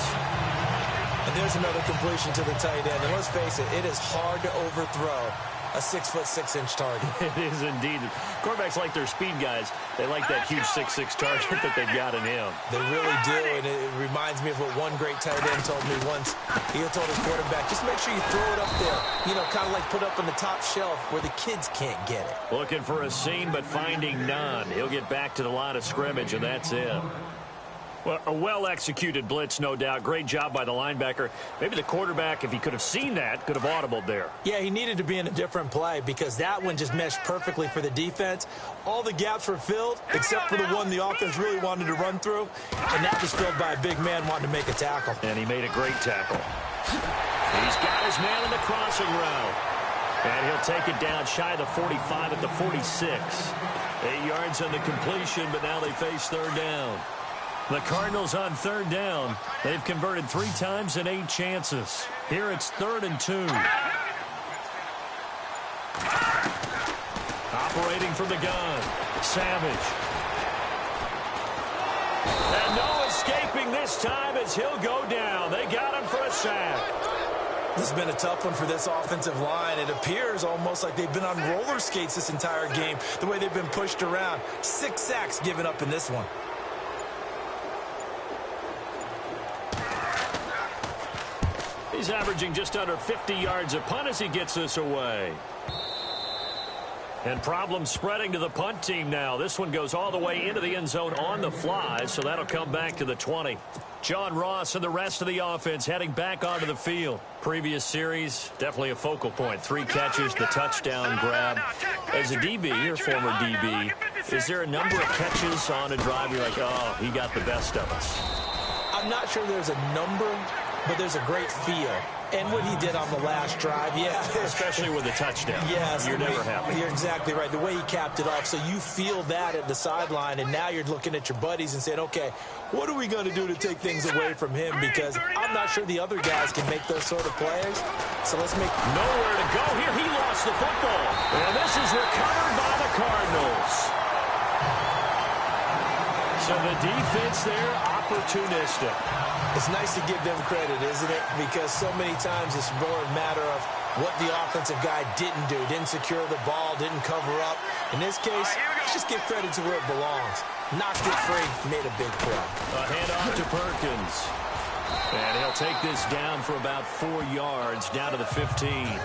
And there's another completion to the tight end. And let's face it, it is hard to overthrow a 6'6" target. It is indeed. Quarterbacks like their speed guys. They like that huge 6'6" target that they've got in him. They really do, and it reminds me of what one great tight end told me once. He told his quarterback, just make sure you throw it up there. You know, kind of like put up on the top shelf where the kids can't get it. Looking for a seam, but finding none. He'll get back to the line of scrimmage, and that's it. Well, a well-executed blitz, no doubt. Great job by the linebacker. Maybe the quarterback, if he could have seen that, could have audibled there. Yeah, he needed to be in a different play because that one just meshed perfectly for the defense. All the gaps were filled except for the one the offense really wanted to run through, and that was filled by a big man wanting to make a tackle. And he made a great tackle. He's got his man in the crossing route. And he'll take it down shy of the 45 at the 46. 8 yards on the completion, but now they face third down. The Cardinals on third down. They've converted 3 times in 8 chances. Here it's 3rd and 2. Operating from the gun. Savage. And no escaping this time as he'll go down. They got him for a sack. This has been a tough one for this offensive line. It appears almost like they've been on roller skates this entire game, the way they've been pushed around. 6 sacks given up in this one. He's averaging just under 50 yards a punt as he gets this away. And problems spreading to the punt team now. This one goes all the way into the end zone on the fly, so that'll come back to the 20. John Ross and the rest of the offense heading back onto the field. Previous series, definitely a focal point. 3 catches, the touchdown grab. As a DB, your former DB, is there a number of catches on a drive you're like, oh, he got the best of us? I'm not sure there's a number, but there's a great feel. And what he did on the last drive, yeah. Especially with a touchdown. Yes. You're never happy. You're exactly right. The way he capped it off, so you feel that at the sideline, and now you're looking at your buddies and saying, okay, what are we going to do to take things away from him? Because I'm not sure the other guys can make those sort of plays. So let's make... Nowhere to go here. He lost the football. And this is recovered by the Cardinals. So the defense there, opportunistic. It's nice to give them credit, isn't it? Because so many times it's more a matter of what the offensive guy didn't do. Didn't secure the ball, didn't cover up. In this case, let's just give credit to where it belongs. Knocked it free, made a big play. A handoff to Perkins. And he'll take this down for about 4 yards, down to the 15.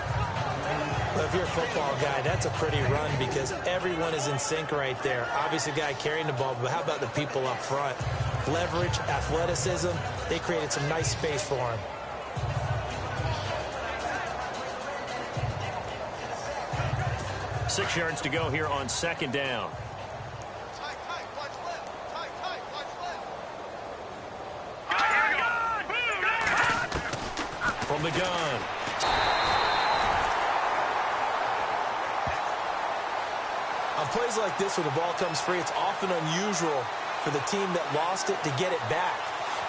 Well, if you're a football guy, that's a pretty run because everyone is in sync right there. Obviously, the guy carrying the ball, but how about the people up front? Leverage, athleticism, they created some nice space for him. Six yards to go here on second down. Tight, watch left. Tight, watch left. From the gun. On plays like this where the ball comes free, it's often unusual for the team that lost it to get it back.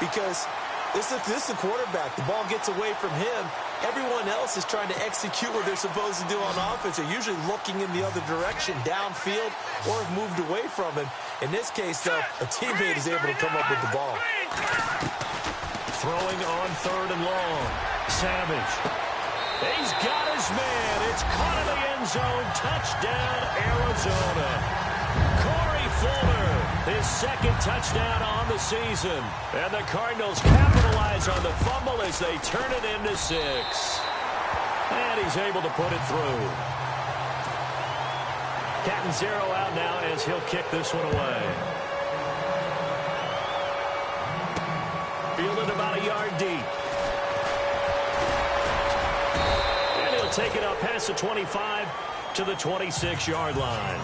Because this is the quarterback. The ball gets away from him. Everyone else is trying to execute what they're supposed to do on offense. They're usually looking in the other direction, downfield, or have moved away from him. In this case, though, a teammate is able to come up with the ball. Throwing on 3rd and long. Savage. He's got his man. It's caught in the end zone. Touchdown, Arizona. Corey Fuller, his 2nd touchdown on the season. And the Cardinals capitalize on the fumble as they turn it into 6. And he's able to put it through. Catanzaro out now as he'll kick this one away. Fielded about a yard deep. And he'll take it up past the 25 to the 26-yard line.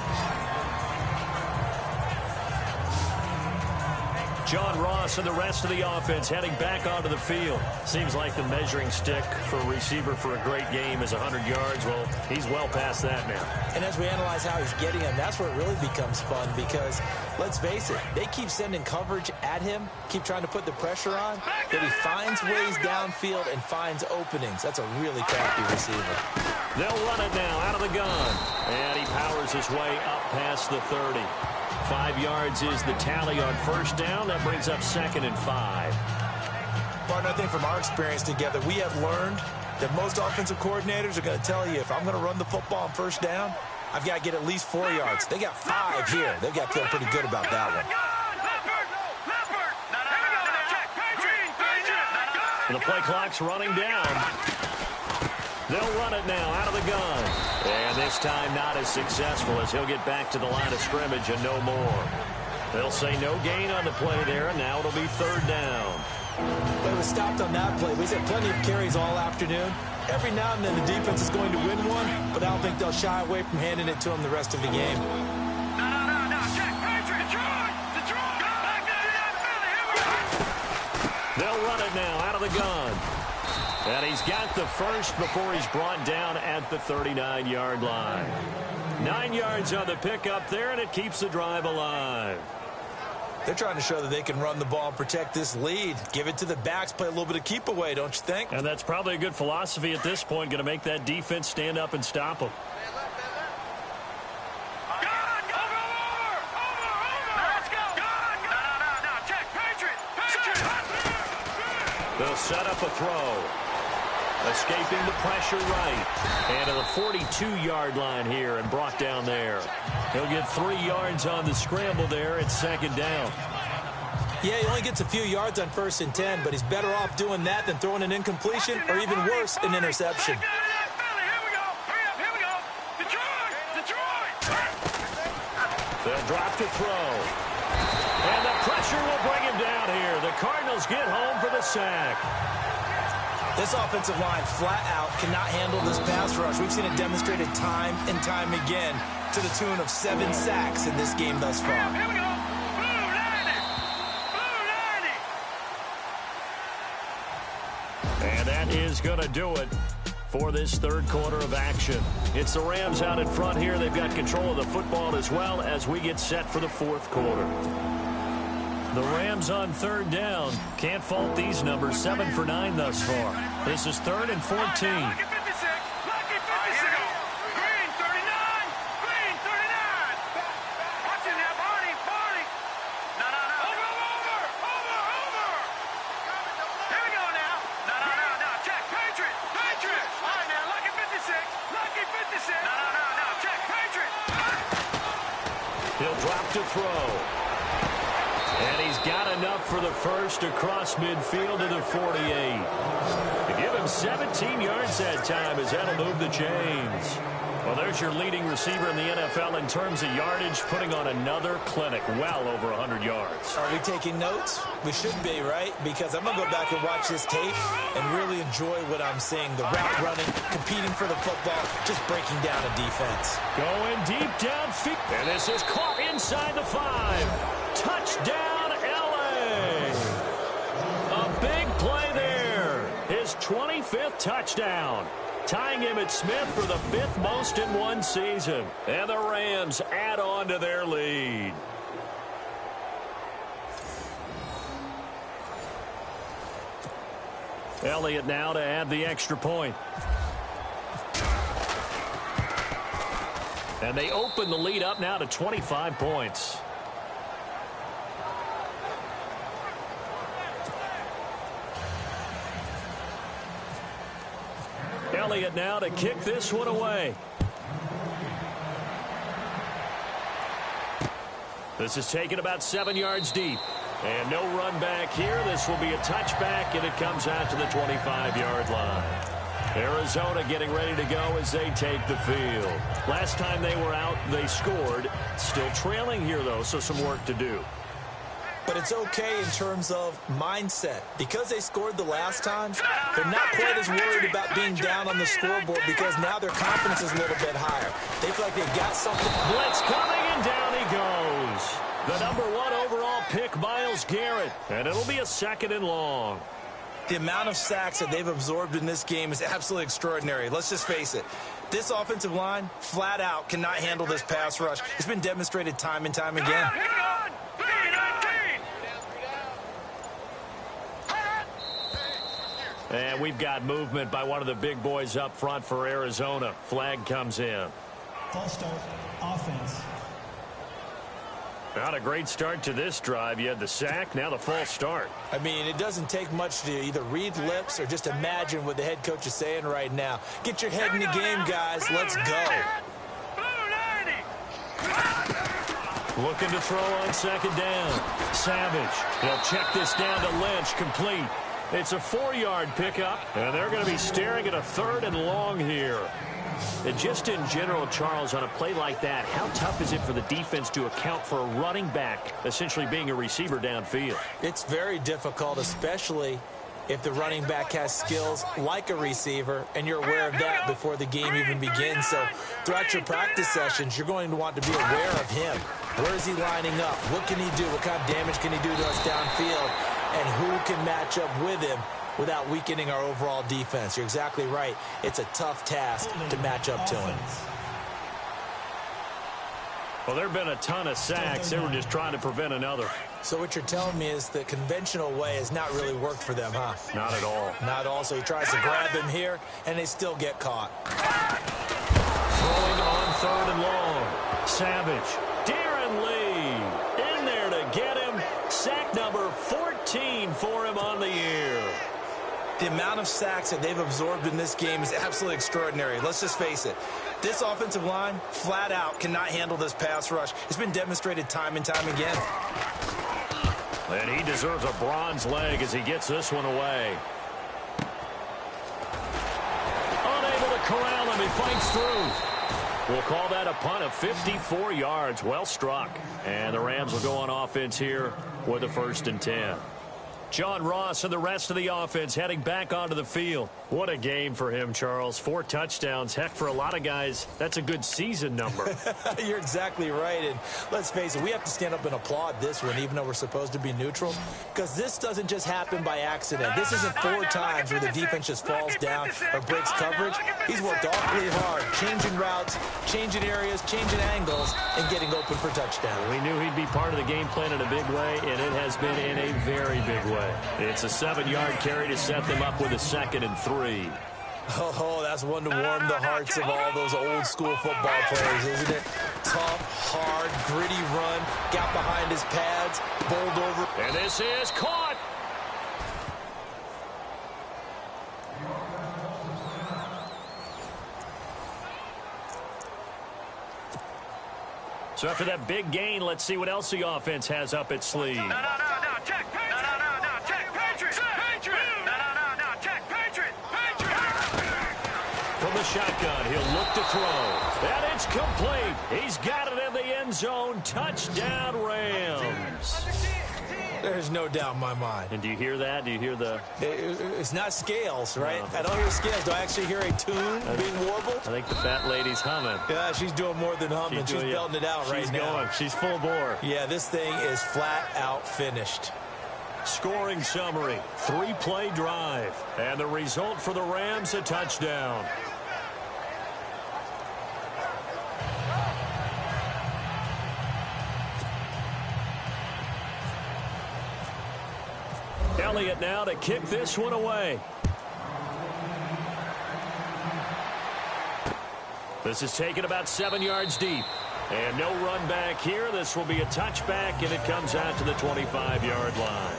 John Ross and the rest of the offense heading back onto the field. Seems like the measuring stick for a receiver for a great game is 100 yards. Well, he's well past that now. And as we analyze how he's getting them, that's where it really becomes fun because, let's face it, they keep sending coverage at him, keep trying to put the pressure on, but he finds ways downfield and finds openings. That's a really crafty receiver. They'll run it now out of the gun. And he powers his way up past the 30. 5 yards is the tally on first down. That brings up 2nd and 5. Partner, I think from our experience together, we have learned that most offensive coordinators are going to tell you, if I'm going to run the football on first down, I've got to get at least 4 yards. They got 5 here. They've got to feel pretty good about that one. The play clock's running down. They'll run it now out of the gun. And this time not as successful, as he'll get back to the line of scrimmage and no more. They'll say no gain on the play there, and now it'll be 3rd down. But it was stopped on that play. We've had plenty of carries all afternoon. Every now and then the defense is going to win one, but I don't think they'll shy away from handing it to him the rest of the game. They'll run it now out of the gun. And he's got the first before he's brought down at the 39-yard line. 9 yards on the pickup there, and it keeps the drive alive. They're trying to show that they can run the ball and protect this lead. Give it to the backs, play a little bit of keep away, don't you think? And that's probably a good philosophy at this point, going to make that defense stand up and stop them. They'll set up a throw. Escaping the pressure right. And to the 42-yard line here and brought down there. He'll get 3 yards on the scramble there at 2nd down. Yeah, he only gets a few yards on 1st and 10, but he's better off doing that than throwing an incompletion or even worse, an interception. They'll drop to throw. And the pressure will bring him down here. The Cardinals get home for the sack. This offensive line flat out cannot handle this pass rush. We've seen it demonstrated time and time again to the tune of 7 sacks in this game thus far. Here we go. And that is going to do it for this 3rd quarter of action. It's the Rams out in front here. They've got control of the football as well as we get set for the 4th quarter. The Rams on 3rd down. Can't fault these numbers. 7 for 9 thus far. This is 3rd and 14. He'll drop to throw. And he's got enough for the first across midfield to the 48. To give him 17 yards that time as that'll move the chains. Well, there's your leading receiver in the NFL in terms of yardage, putting on another clinic, well over 100 yards. Are we taking notes? We should be, right? Because I'm going to go back and watch this tape and really enjoy what I'm seeing. The route running, competing for the football, just breaking down a defense. Going deep downfield. And this is caught inside the 5. Touchdown, L.A. A big play there. His 25th touchdown. Tying Emmitt Smith for the 5th most in one season. And the Rams add on to their lead. Elliott now to add the extra point. And they open the lead up now to 25 points. Elliott now to kick this one away. This is taken about 7 yards deep. And no run back here. This will be a touchback, and it comes out to the 25-yard line. Arizona getting ready to go as they take the field. Last time they were out, they scored. Still trailing here, though, so some work to do. But it's okay in terms of mindset. Because they scored the last time, they're not quite as worried about being down on the scoreboard because now their confidence is a little bit higher. They feel like they've got something. Blitz coming, and down he goes. The number 1 overall pick, Myles Garrett. And it'll be a 2nd and long. The amount of sacks that they've absorbed in this game is absolutely extraordinary. Let's just face it. This offensive line, flat out, cannot handle this pass rush. It's been demonstrated time and time again. And we've got movement by one of the big boys up front for Arizona. Flag comes in. False start, offense. Not a great start to this drive. You had the sack, now the false start. I mean, it doesn't take much to either read lips or just imagine what the head coach is saying right now. Get your head in the game, guys. Let's go. Looking to throw on second down. Savage. He'll check this down to Lynch. Complete. It's a 4-yard pickup, and they're going to be staring at a 3rd and long here. And just in general, Charles, on a play like that, how tough is it for the defense to account for a running back essentially being a receiver downfield? It's very difficult, especially if the running back has skills like a receiver, and you're aware of that before the game even begins. So throughout your practice sessions, you're going to want to be aware of him. Where is he lining up? What can he do? What kind of damage can he do to us downfield? And who can match up with him without weakening our overall defense? You're exactly right. It's a tough task to match up to him. Well, there have been a ton of sacks. They were just trying to prevent another. So what you're telling me is the conventional way has not really worked for them, huh? Not at all. Not at all. So he tries to grab him here, and they still get caught. Throwing on 3rd and long. Savage. Darren Lee in there to get him. Sack number 14 for him on the year. The amount of sacks that they've absorbed in this game is absolutely extraordinary. Let's just face it. This offensive line, flat out, cannot handle this pass rush. It's been demonstrated time and time again. And he deserves a bronze leg as he gets this one away. Unable to corral him. He fights through. We'll call that a punt of 54 yards. Well struck. And the Rams will go on offense here with a 1st and 10. John Ross and the rest of the offense heading back onto the field. What a game for him, Charles. 4 touchdowns. Heck, for a lot of guys, that's a good season number. You're exactly right. And let's face it, we have to stand up and applaud this one, even though we're supposed to be neutral, because this doesn't just happen by accident. This isn't 4 times where the defense just falls down or breaks coverage. He's worked awfully hard, changing routes, changing areas, changing angles, and getting open for touchdown. We knew he'd be part of the game plan in a big way, and it has been in a very big way. It's a 7-yard carry to set them up with a 2nd and 3. Oh, that's one to warm the hearts of all those old school football players, isn't it? Tough, hard, gritty run, got behind his pads, bowled over. And this is caught. So after that big gain, let's see what else the offense has up its sleeve. No, check. Check, Patriot. No, check, Patriot. From the shotgun, he'll look to throw. And it's complete. He's got it in the end zone. Touchdown, Rams. There's no doubt in my mind. And do you hear that? Do you hear the... It's not scales, right? No. I don't hear scales. Do I actually hear a tune being warbled? I think the fat lady's humming. Yeah, she's doing more than humming. She's belting it out right now. She's going. She's full bore. Yeah, this thing is flat out finished. Scoring summary, 3-play drive. And the result for the Rams, a touchdown. Elliott now to kick this one away. This is taken about 7 yards deep. And no run back here. This will be a touchback, and it comes out to the 25-yard line.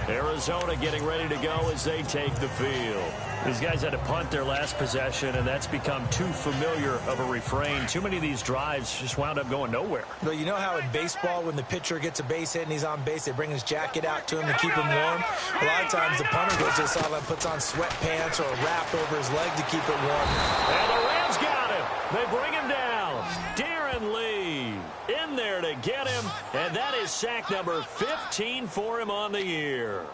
Arizona getting ready to go as they take the field. These guys had to punt their last possession, and that's become too familiar of a refrain. Too many of these drives just wound up going nowhere. Well, you know how in baseball, when the pitcher gets a base hit and he's on base, they bring his jacket out to him to keep him warm? A lot of times the punter goes to the sideline, puts on sweatpants or a wrap over his leg to keep it warm. And the Rams got him. They bring him down. Darren Lee in there to get him, and that is sack number 15 for him on the year.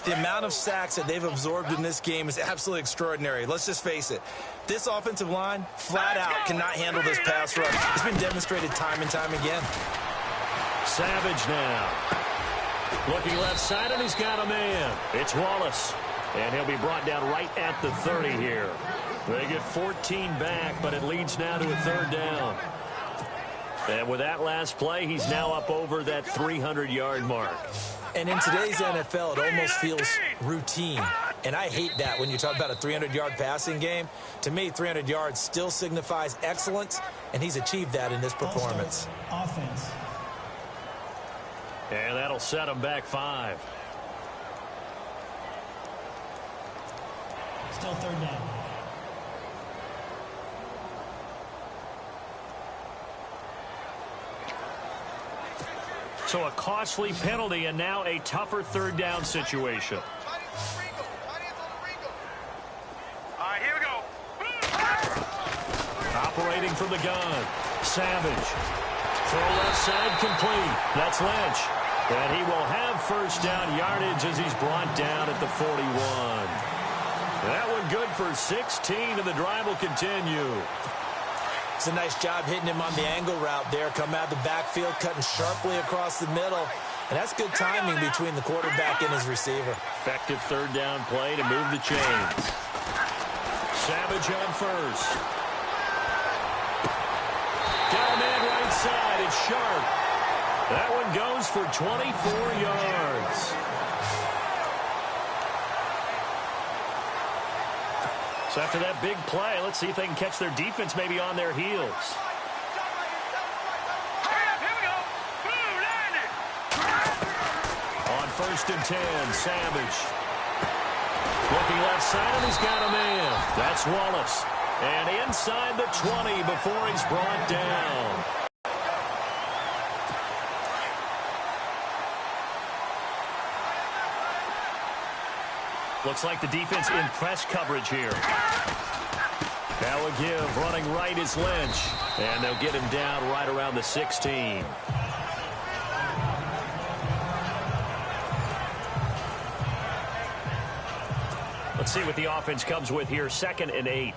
The amount of sacks that they've absorbed in this game is absolutely extraordinary. Let's just face it. This offensive line, flat out, cannot handle this pass rush. It's been demonstrated time and time again. Savage now. Looking left side, and he's got a man. It's Wallace. And he'll be brought down right at the 30 here. They get 14 back, but it leads now to a 3rd down. And with that last play, he's now up over that 300-yard mark. And in today's NFL, it almost feels routine. And I hate that when you talk about a 300-yard passing game. To me, 300 yards still signifies excellence, and he's achieved that in this performance. Offense. And that'll set them back 5. Still third down. So a costly penalty and now a tougher third down situation. All right, here we go. Operating from the gun. Savage. Throw left side complete. That's Lynch. And he will have first down yardage as he's brought down at the 41. That one good for 16, and the drive will continue. It's a nice job hitting him on the angle route there. Come out of the backfield, cutting sharply across the middle. And that's good timing between the quarterback and his receiver. Effective third down play to move the chains. Savage on first. Got a man right side. It's Sharp. That one goes for 24 yards. So after that big play, let's see if they can catch their defense maybe on their heels. On 1st and 10, Savage. Looking left side, and he's got a man. That's Wallace. And inside the 20 before he's brought down. Looks like the defense in press coverage here. Now a give. Running right is Lynch. And they'll get him down right around the 16. Let's see what the offense comes with here. 2nd and 8.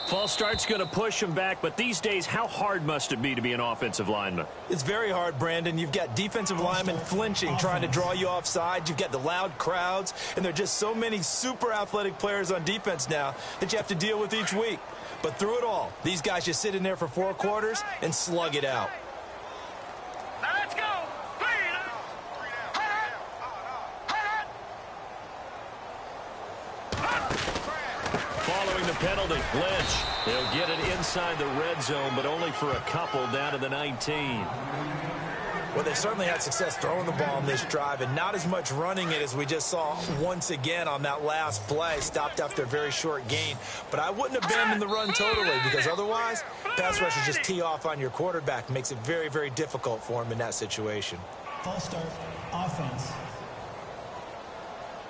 False start's going to push him back, but these days, how hard must it be to be an offensive lineman? It's very hard, Brandon. You've got defensive linemen flinching, trying to draw you offside. You've got the loud crowds, and there are just so many super athletic players on defense now that you have to deal with each week. But through it all, these guys just sit in there for 4 quarters and slug it out. Now let's go. Following the penalty, Lynch. They'll get it inside the red zone, but only for a couple down to the 19. Well, they certainly had success throwing the ball in this drive and not as much running it as we just saw once again on that last play. Stopped after a very short gain. But I wouldn't abandon the run totally because otherwise, pass rushers just tee off on your quarterback. Makes it very, very difficult for him in that situation. False start, offense.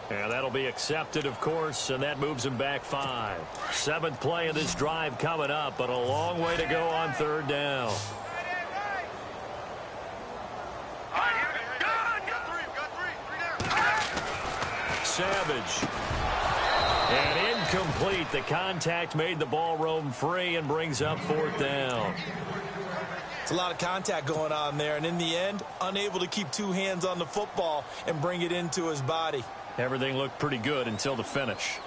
And that'll be accepted, of course, and that moves him back 5. 7th play of this drive coming up, but a long way to go on 3rd down. Savage. And incomplete. The contact made the ball roam free and brings up 4th down. It's a lot of contact going on there, and in the end, unable to keep 2 hands on the football and bring it into his body. Everything looked pretty good until the finish.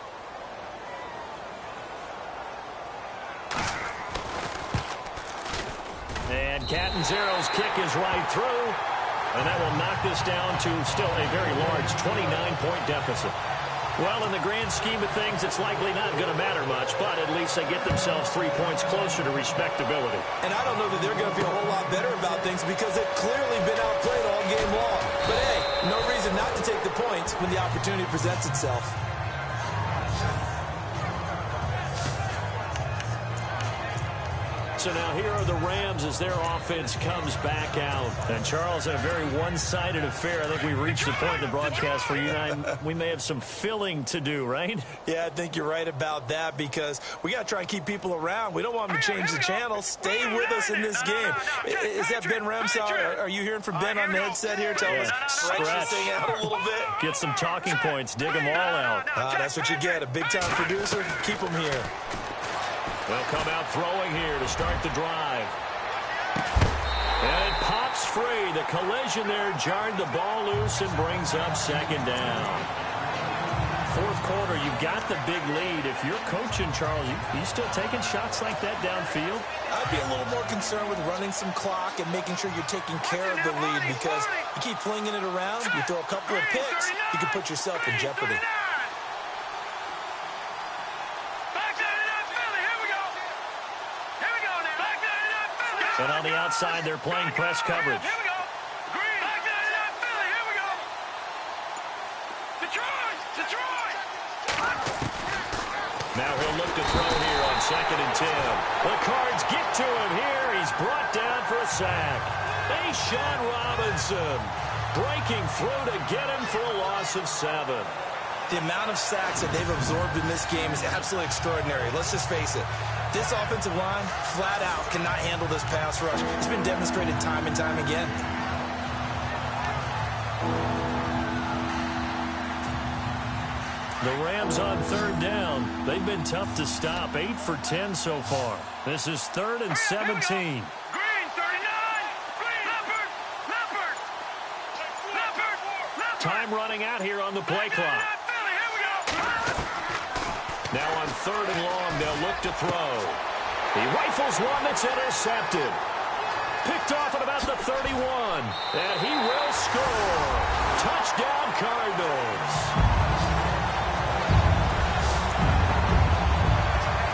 And Catanzero's kick is right through. And that will knock this down to still a very large 29-point deficit. Well, in the grand scheme of things, it's likely not going to matter much, but at least they get themselves 3 points closer to respectability. And I don't know that they're going to feel a whole lot better about things because they've clearly been outplayed all game long. But hey, no reason not to take the points when the opportunity presents itself. So now here are the Rams as their offense comes back out. And Charles, in a very one-sided affair, I think we reached the point in the broadcast for you and I, we may have some filling to do, right? Yeah, I think you're right about that because we got to try and keep people around. We don't want them to change the channel. Stay with us in this game. Is that Ben Ramsau? Are you hearing from Ben on the headset here? Tell us, stretch this thing out a little bit. Get some talking points. Dig them all out. That's what you get. A big-time producer. Keep them here. They'll come out throwing here to start the drive. And it pops free. The collision there jarred the ball loose and brings up 2nd down. 4th quarter, you've got the big lead. If you're coaching, Charles, you still taking shots like that downfield? I'd be a little more concerned with running some clock and making sure you're taking care of the lead because you keep flinging it around, you throw a couple of picks, you can put yourself in jeopardy. And on the outside, they're playing press coverage. Here we go. Green. Back to Philly. Here we go. Detroit. Detroit. Now he'll look to throw here on 2nd and 10. The Cards get to him here. He's brought down for a sack. A'Shawn Robinson breaking through to get him for a loss of 7. The amount of sacks that they've absorbed in this game is absolutely extraordinary. Let's just face it. This offensive line, flat out, cannot handle this pass rush. It's been demonstrated time and time again. The Rams on 3rd down. They've been tough to stop. 8 for 10 so far. This is 3rd and 17. Green, 39. Green. Leopard. Leopard. Leopard. Time running out here on the play clock. Philly. Here we go. Now on 3rd and long, they'll look to throw. He rifles one that's intercepted. Picked off at about the 31. And he will score. Touchdown, Cardinals.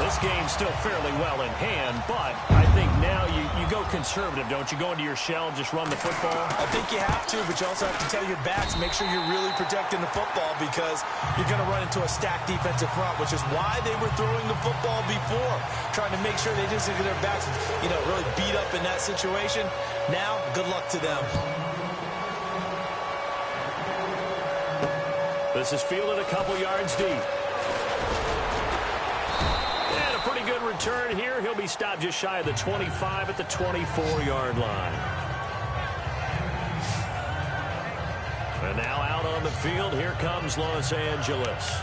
This game's still fairly well in hand, but I think now you go conservative, don't you? Go into your shell and just run the football? I think you have to, but you also have to tell your backs, make sure you're really protecting the football because you're going to run into a stacked defensive front, which is why they were throwing the football before, trying to make sure they didn't get their backs, really beat up in that situation. Now, good luck to them. This is fielded a couple yards deep. Pretty good return here. He'll be stopped just shy of the 25 at the 24-yard line. And now out on the field, here comes Los Angeles.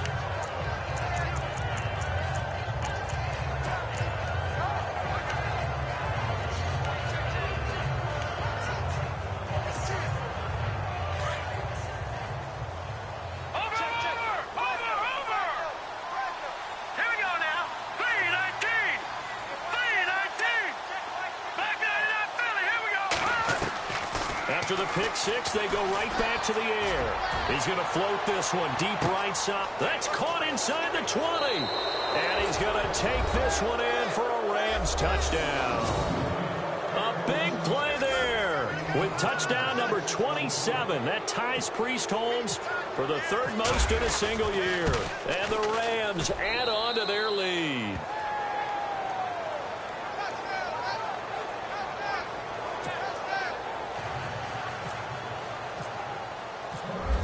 After the pick six, they go right back to the air. He's going to float this one deep right side. That's caught inside the 20. And he's going to take this one in for a Rams touchdown. A big play there with touchdown number 27. That ties Priest Holmes for the 3rd most in a single year. And the Rams add on to their lead.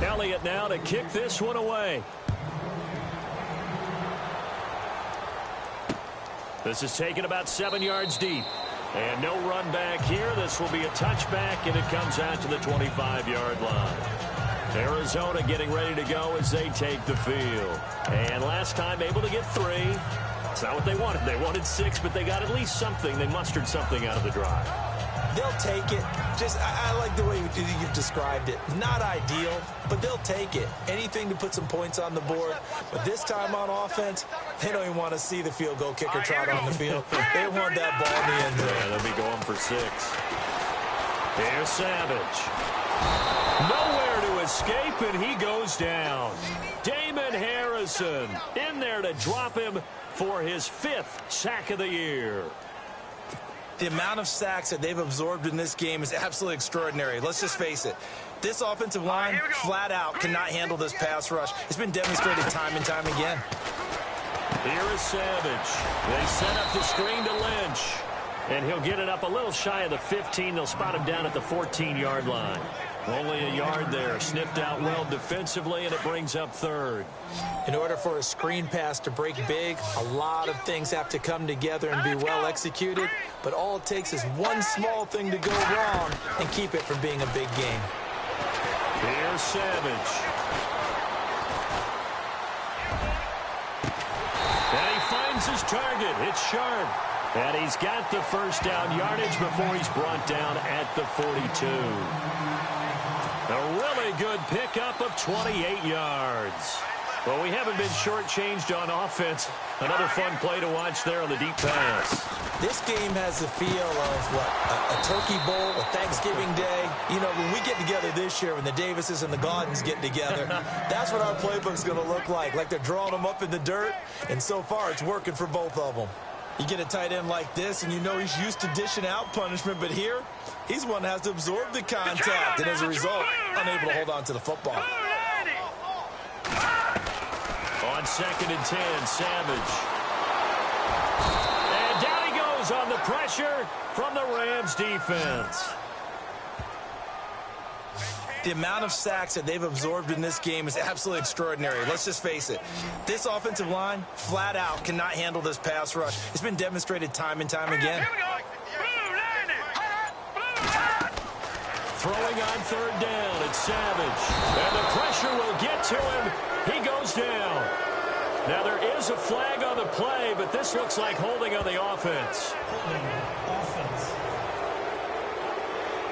Elliott now to kick this one away. This is taken about 7 yards deep. And no run back here. This will be a touchback, and it comes out to the 25-yard line. Arizona getting ready to go as they take the field. And last time able to get 3. It's not what they wanted. They wanted 6, but they got at least something. They mustered something out of the drive. They'll take it. I like the way you've described it. Not ideal, but they'll take it. Anything to put some points on the board. But this time on offense, they don't even want to see the field goal kicker trot on the field. They want that ball in the end zone. Yeah, they'll be going for 6. Here's Savage. Nowhere to escape, and he goes down. Damon Harrison in there to drop him for his 5th sack of the year. The amount of sacks that they've absorbed in this game is absolutely extraordinary. Let's just face it. This offensive line, flat out, cannot handle this pass rush. It's been demonstrated time and time again. Here is Savage. They set up the screen to Lynch. And he'll get it up a little shy of the 15. They'll spot him down at the 14-yard line. Only a yard there. Sniffed out well defensively, and it brings up 3rd. In order for a screen pass to break big, a lot of things have to come together and be well executed. But all it takes is one small thing to go wrong and keep it from being a big game. Here's Savage. And he finds his target. It's Sharp. And he's got the first down yardage before he's brought down at the 42. A really good pickup of 28 yards. Well, we haven't been shortchanged on offense. Another fun play to watch there on the deep pass. This game has the feel of, a Turkey Bowl, a Thanksgiving Day. When we get together this year, when the Davises and the Gaudens get together, that's what our playbook's going to look like they're drawing them up in the dirt. And so far, it's working for both of them. You get a tight end like this, and you know he's used to dishing out punishment, but here, he's one that has to absorb the contact, and as a result, unable to hold on to the football. On 2nd and 10, Savage. And down he goes on the pressure from the Rams defense. The amount of sacks that they've absorbed in this game is absolutely extraordinary. Let's just face it. This offensive line, flat out, cannot handle this pass rush. It's been demonstrated time and time again. Throwing on 3rd down, it's Savage. And the pressure will get to him. He goes down. Now there is a flag on the play, but this looks like holding on the offense. Holding offense.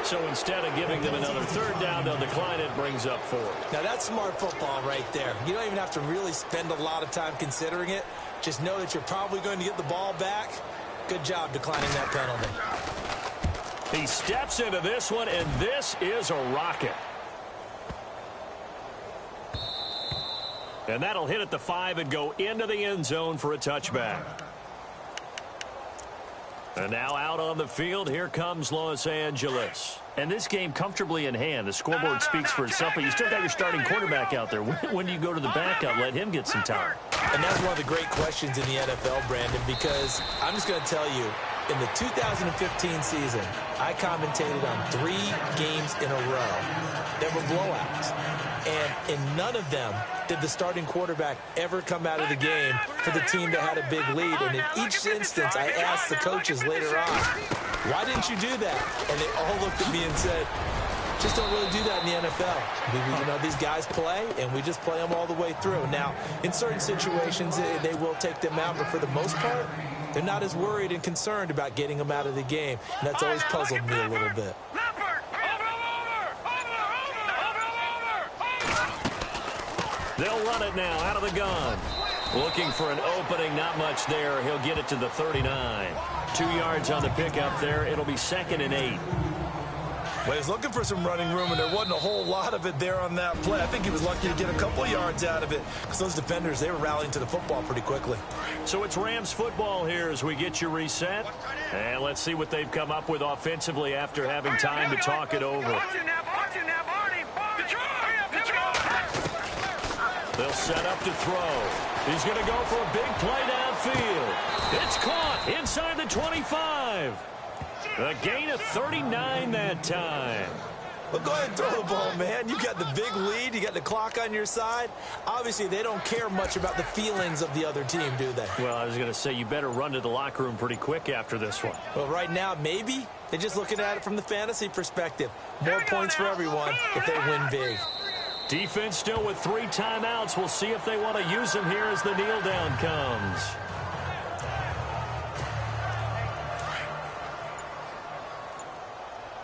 So instead of giving them another 3rd down, they'll decline it, brings up 4. Now that's smart football right there. You don't even have to really spend a lot of time considering it. Just know that you're probably going to get the ball back. Good job declining that penalty. He steps into this one, and this is a rocket. And that'll hit at the 5 and go into the end zone for a touchback. And now out on the field, here comes Los Angeles. And this game comfortably in hand. The scoreboard speaks for itself, but you still got your starting quarterback out there. When do you go to the backup? Let him get some time. And that's one of the great questions in the NFL, Brandon, because I'm just going to tell you, in the 2015 season, I commentated on 3 games in a row that were blowouts. And in none of them did the starting quarterback ever come out of the game for the team that had a big lead. And in each instance, I asked the coaches later on, why didn't you do that? And they all looked at me and said, just don't really do that in the NFL. You know, these guys play, and we just play them all the way through. Now, in certain situations, they will take them out, but for the most part, they're not as worried and concerned about getting them out of the game. And that's always puzzled me a little bit. They'll run it now out of the gun. Looking for an opening, not much there. He'll get it to the 39. 2 yards on the pickup there. It'll be 2nd and 8. Well, he was looking for some running room, and there wasn't a whole lot of it there on that play. I think he was lucky to get a couple yards out of it because those defenders, they were rallying to the football pretty quickly. So it's Rams football here as we get you reset. And let's see what they've come up with offensively after having time to talk it over. They'll set up to throw. He's going to go for a big play downfield. It's caught inside the 25. A gain of 39 that time. Well, go ahead and throw the ball, man. You got the big lead. You got the clock on your side. Obviously, they don't care much about the feelings of the other team, do they? Well, I was going to say, you better run to the locker room pretty quick after this one. Well, right now, maybe. They're just looking at it from the fantasy perspective. More points for everyone if they win big. Defense still with 3 timeouts. We'll see if they want to use them here as the kneel down comes.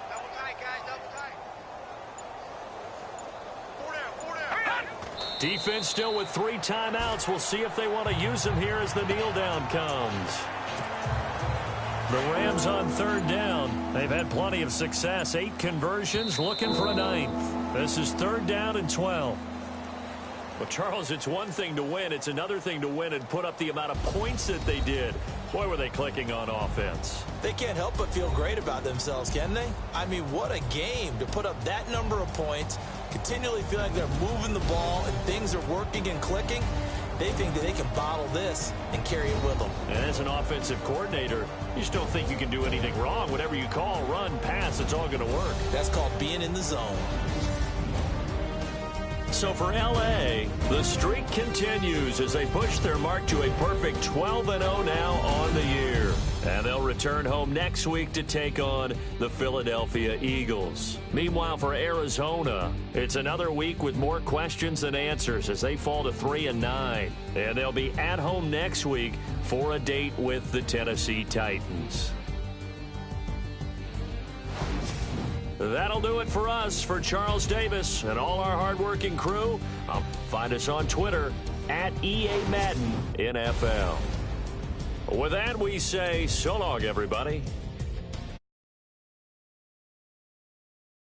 Double tight, guys, double tight. 4 down. Defense still with 3 timeouts. We'll see if they want to use them here as the kneel down comes. The Rams on 3rd down. They've had plenty of success. 8 conversions, looking for a 9th. This is 3rd down and 12. Well, Charles, it's one thing to win. It's another thing to win and put up the amount of points that they did. Boy, were they clicking on offense. They can't help but feel great about themselves, can they? I mean, what a game to put up that number of points, continually feel like they're moving the ball and things are working and clicking. They think that they can bottle this and carry it with them. And as an offensive coordinator, you just don't think you can do anything wrong. Whatever you call, run, pass, it's all going to work. That's called being in the zone. So for L.A., the streak continues as they push their mark to a perfect 12-0 now on the year. And they'll return home next week to take on the Philadelphia Eagles. Meanwhile, for Arizona, it's another week with more questions than answers as they fall to 3-9. And they'll be at home next week for a date with the Tennessee Titans. That'll do it for us. For Charles Davis and all our hardworking crew, find us on Twitter at EA Madden NFL. With that, we say so long, everybody.